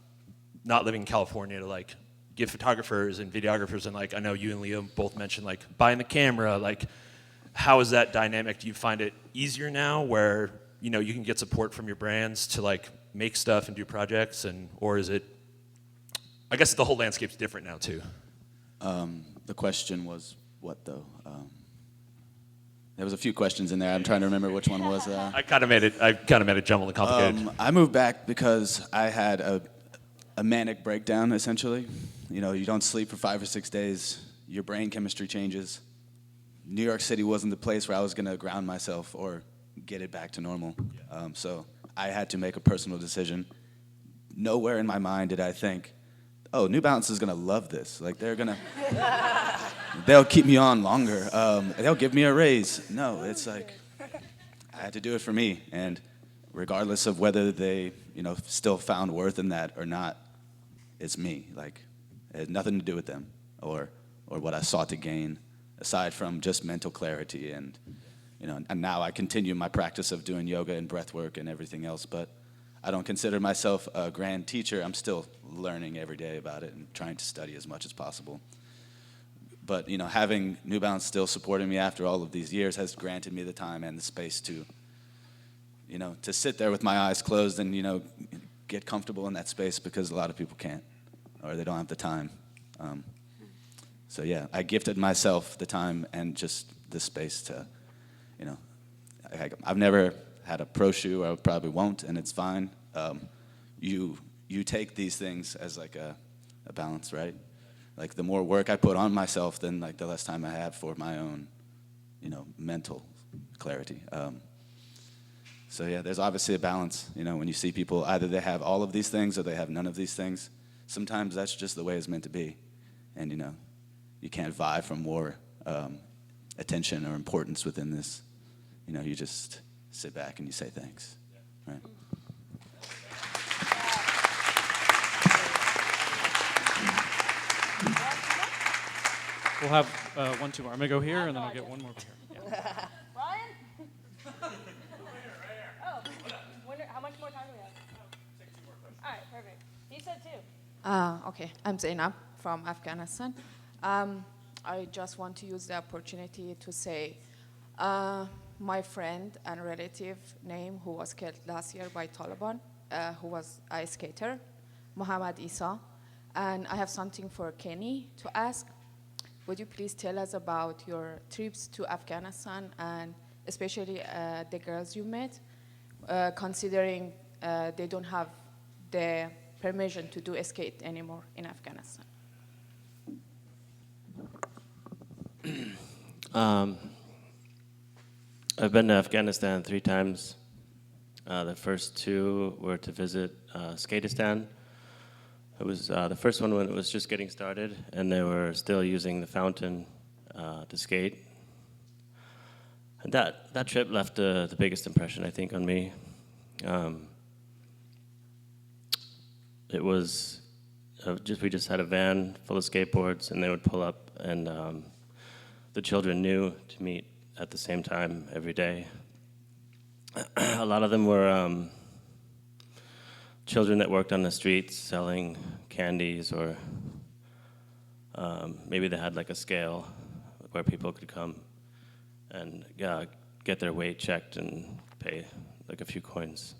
not living in California to like get photographers and videographers, and like I know you and Leo both mentioned like buying the camera, like how is that dynamic? Do you find it easier now where, you know, you can get support from your brands to like make stuff and do projects, and or is it, I guess the whole landscape's different now too? The question was what though? There was a few questions in there. I'm trying to remember which one was. I kind of made it jumbled and complicated. I moved back because I had a manic breakdown essentially. You know, you don't sleep for 5 or 6 days. Your brain chemistry changes. New York City wasn't the place where I was going to ground myself or get it back to normal. So I had to make a personal decision. Nowhere in my mind did I think, oh, New Balance is gonna love this. Like they'll keep me on longer. They'll give me a raise. No, it's like, I had to do it for me. And regardless of whether they, still found worth in that or not, it's me. Like, it had nothing to do with them or what I sought to gain, aside from just mental clarity. And, and now I continue my practice of doing yoga and breath work and everything else, but I don't consider myself a grand teacher. I'm still learning every day about it and trying to study as much as possible. But, having New Balance still supporting me after all of these years has granted me the time and the space to, to sit there with my eyes closed and, get comfortable in that space, because a lot of people can't, or they don't have the time. So yeah, I gifted myself the time and just the space to, I've never had a pro shoe, I probably won't, and it's fine. You take these things as like a balance, right? Like the more work I put on myself, then like the less time I have for my own, mental clarity. So yeah, there's obviously a balance. When you see people, either they have all of these things or they have none of these things. Sometimes that's just the way it's meant to be, and you can't vie for more attention or importance within this. You just sit back and you say thanks, right? We'll have 1, 2 more. I'm gonna go here, and then I'll get one more over here. Yeah. Ryan? Oh, wonder how much more time do we have? Take 2 more questions. All right, perfect. He said 2. Okay, I'm Zainab from Afghanistan. I just want to use the opportunity to say my friend and relative name who was killed last year by Taliban, who was a ice skater, Muhammad Isa. And I have something for Kenny to ask. Would you please tell us about your trips to Afghanistan and especially the girls you met, considering they don't have the permission to do skate anymore in Afghanistan? I've been to Afghanistan 3 times. The first 2 were to visit Skatistan. It was the first one when it was just getting started, and they were still using the fountain to skate. And that trip left the biggest impression, I think, on me. It was we just had a van full of skateboards, and they would pull up, and the children knew to meet at the same time every day. A lot of them were children that worked on the streets selling candies, or maybe they had like a scale where people could come and get their weight checked and pay like a few coins.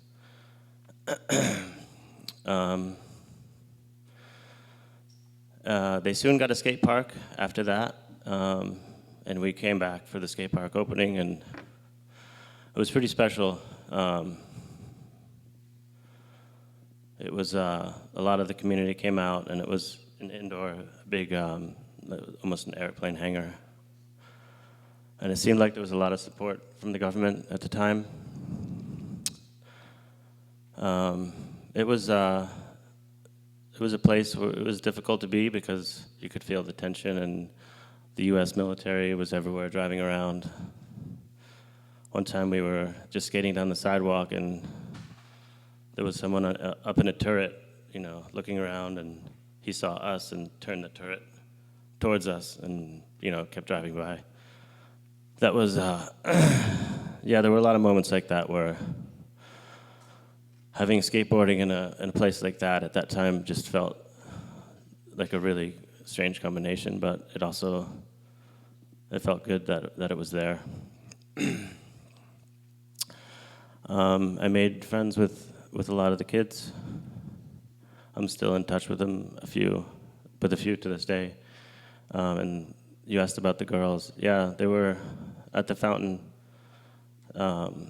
They soon got a skate park after that, and we came back for the skate park opening, and it was pretty special. It was a lot of the community came out, and it was an indoor, big, almost an airplane hangar. And it seemed like there was a lot of support from the government at the time. It was a place where it was difficult to be because you could feel the tension, and the U.S. military was everywhere driving around. One time we were just skating down the sidewalk, and there was someone up in a turret, looking around, and he saw us and turned the turret towards us and, kept driving by. That was, yeah, there were a lot of moments like that where having skateboarding in a place like that at that time just felt like a really strange combination, but it felt good that it was there. I made friends with a lot of the kids. I'm still in touch with them, a few to this day. And you asked about the girls. Yeah, they were at the fountain.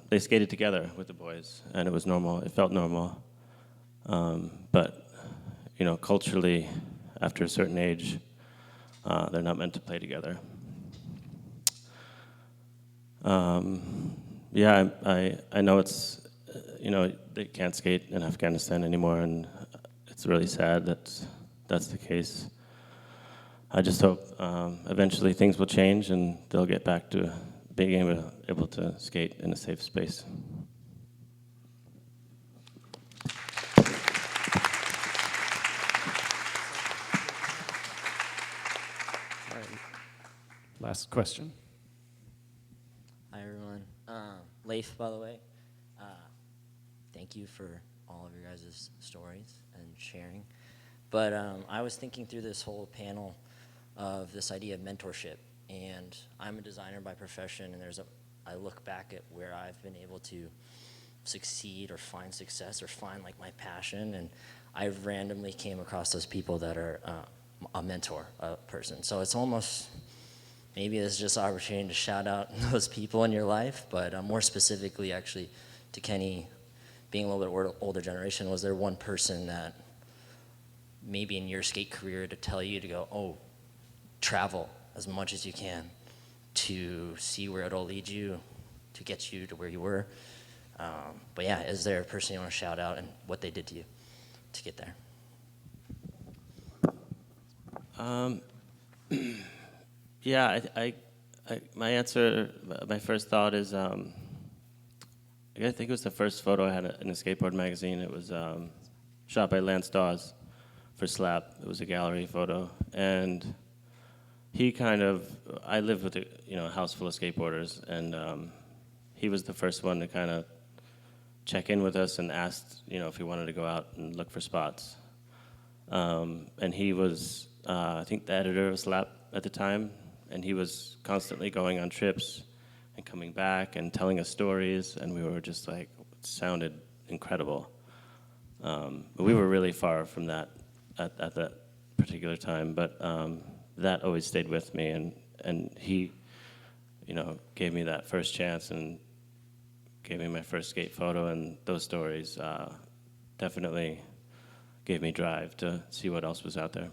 They skated together with the boys, and it was normal. It felt normal. But, culturally, after a certain age, they're not meant to play together. yeah, I know it's, they can't skate in Afghanistan anymore, and it's really sad that that's the case. I just hope eventually things will change and they'll get back to being able to skate in a safe space. Last question. Hi, everyone. Leif, by the way. Thank you for all of your guys' stories and sharing. But I was thinking through this whole panel of this idea of mentorship. And I'm a designer by profession, and I look back at where I've been able to succeed or find success or find like my passion, and I randomly came across those people that are a mentor, a person. So it's almost, maybe it's just an opportunity to shout out those people in your life, but more specifically actually to Kenny, being a little bit older generation, was there one person that maybe in your skate career to tell you to go, oh, travel as much as you can to see where it'll lead you, to get you to where you were? But yeah, is there a person you want to shout out and what they did to you to get there? Yeah, my answer, my first thought is, I think it was the first photo I had in a skateboard magazine. It was shot by Lance Dawes for Slap. It was a gallery photo, and I lived with a house full of skateboarders, and he was the first one to kind of check in with us and asked if we wanted to go out and look for spots. And he was, I think, the editor of Slap at the time, and he was constantly going on trips and coming back and telling us stories, and we were just like, it sounded incredible. But we were really far from that at that particular time, but that always stayed with me, and he, gave me that first chance and gave me my first skate photo, and those stories definitely gave me drive to see what else was out there.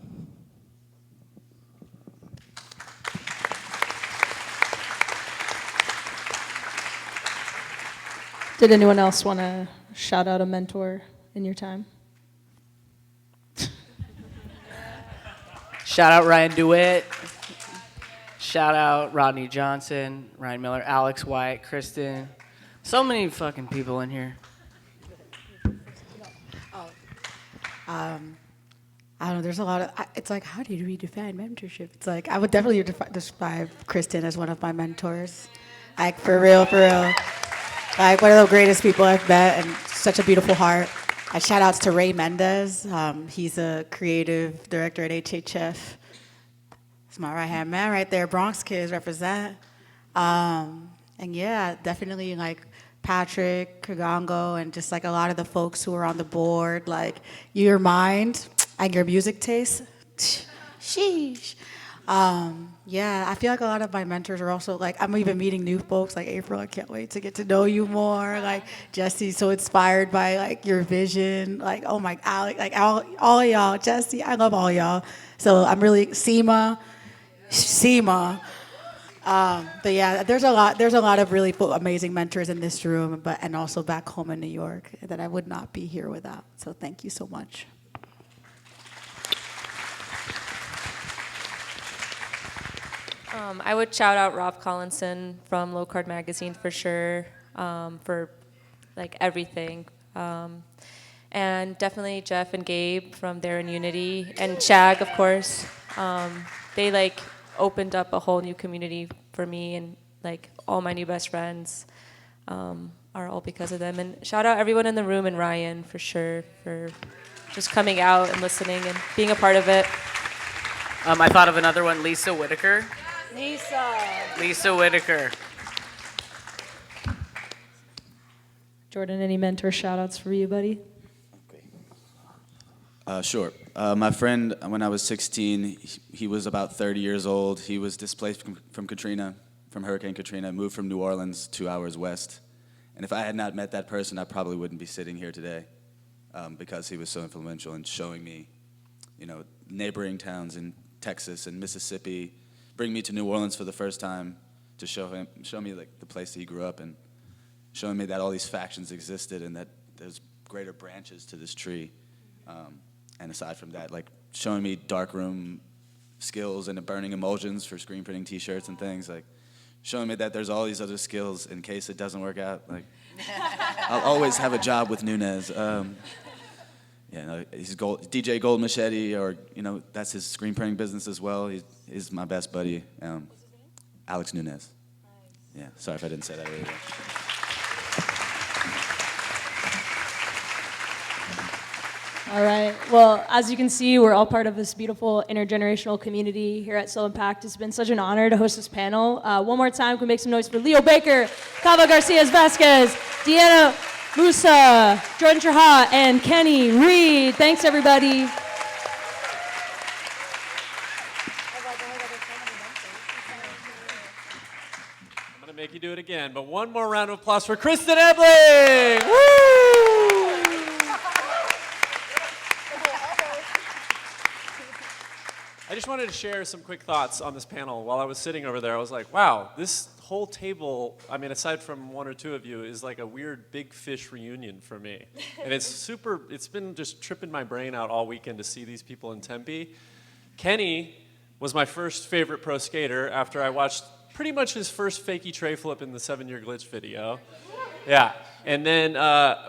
Did anyone else want to shout out a mentor in your time? Shout out Ryan DeWitt. Shout out Rodney Johnson, Ryan Miller, Alex White, Kristin. So many fucking people in here. I don't know, there's a lot of, it's like, how do you redefine mentorship? It's like, I would definitely describe Kristin as one of my mentors. Like, for real. Like, one of the greatest people I've met, and such a beautiful heart. Shout outs to Ray Mendez. He's a creative director at HHF. It's my right-hand man right there. Bronx kids represent. And yeah, definitely like Patrick, Kagongo, and just like a lot of the folks who are on the board, like your mind and your music taste. Sheesh. Yeah, I feel like a lot of my mentors are also like, I'm even meeting new folks like April. I can't wait to get to know you more. Like Jesse, so inspired by like your vision. Like, oh my, Alec, like all of y'all. Jesse, I love all y'all. So I'm really Seema. But yeah, there's a lot of really amazing mentors in this room, and also back home in New York that I would not be here without. So thank you so much. I would shout out Rob Collinson from Low Card Magazine for sure, for like everything. And definitely Jeff and Gabe from There in Unity, and Shag, of course. They like opened up a whole new community for me, and like all my new best friends are all because of them. And shout out everyone in the room, and Ryan for sure for just coming out and listening and being a part of it. I thought of another one, Lisa Whitaker. Lisa Whitaker. Jordan, any mentor shout outs for you, buddy? Sure. My friend, when I was 16, he was about 30 years old. He was displaced from Katrina, from Hurricane Katrina, moved from New Orleans 2 hours west. And if I had not met that person, I probably wouldn't be sitting here today, because he was so influential in showing me, neighboring towns in Texas and Mississippi, bring me to New Orleans for the first time to show me like the place that he grew up in. showing me that all these factions existed and that there's greater branches to this tree. And aside from that, like showing me darkroom skills and burning emulsions for screen printing T-shirts and things, like showing me that there's all these other skills in case it doesn't work out. Like I'll always have a job with Nunez. Yeah, no, he's DJ Gold Machete, or that's his screen printing business as well. He's my best buddy, Alex Nunez. Nice. Yeah, sorry if I didn't say that earlier. All right. Well, as you can see, we're all part of this beautiful intergenerational community here at Soul Impact. It's been such an honor to host this panel. One more time, can we make some noise for Leo Baker, Kava Garcia Vasquez, Deanna Musa, Jordan Trahan, and Kenny Reed. Thanks, everybody. I'm going to make you do it again, but one more round of applause for Kristin Ebeling. Woo! I just wanted to share some quick thoughts on this panel. While I was sitting over there, I was like, wow, this whole table, I mean, aside from one or two of you, is like a weird big fish reunion for me. And it's been just tripping my brain out all weekend to see these people in Tempe. Kenny was my first favorite pro skater after I watched pretty much his first fakie tray flip in the 7-Year Glitch video. Yeah. And then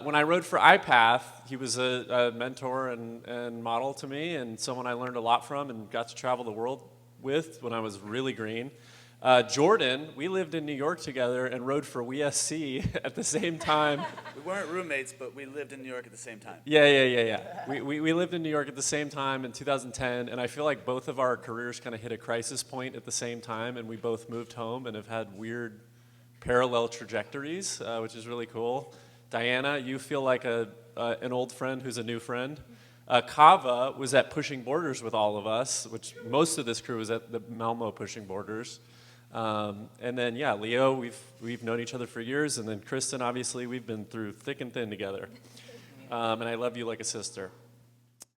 when I rode for iPath, he was a mentor and model to me, and someone I learned a lot from and got to travel the world with when I was really green. Jordan, we lived in New York together and rode for WSC at the same time. We weren't roommates, but we lived in New York at the same time. Yeah. We lived in New York at the same time in 2010, and I feel like both of our careers kind of hit a crisis point at the same time, and we both moved home and have had weird parallel trajectories, which is really cool. Diana, you feel like an old friend who's a new friend. Kava was at Pushing Borders with all of us, which most of this crew was at the Malmo Pushing Borders. And then, yeah, Leo, we've known each other for years, and then Kristin, obviously, we've been through thick and thin together. And I love you like a sister.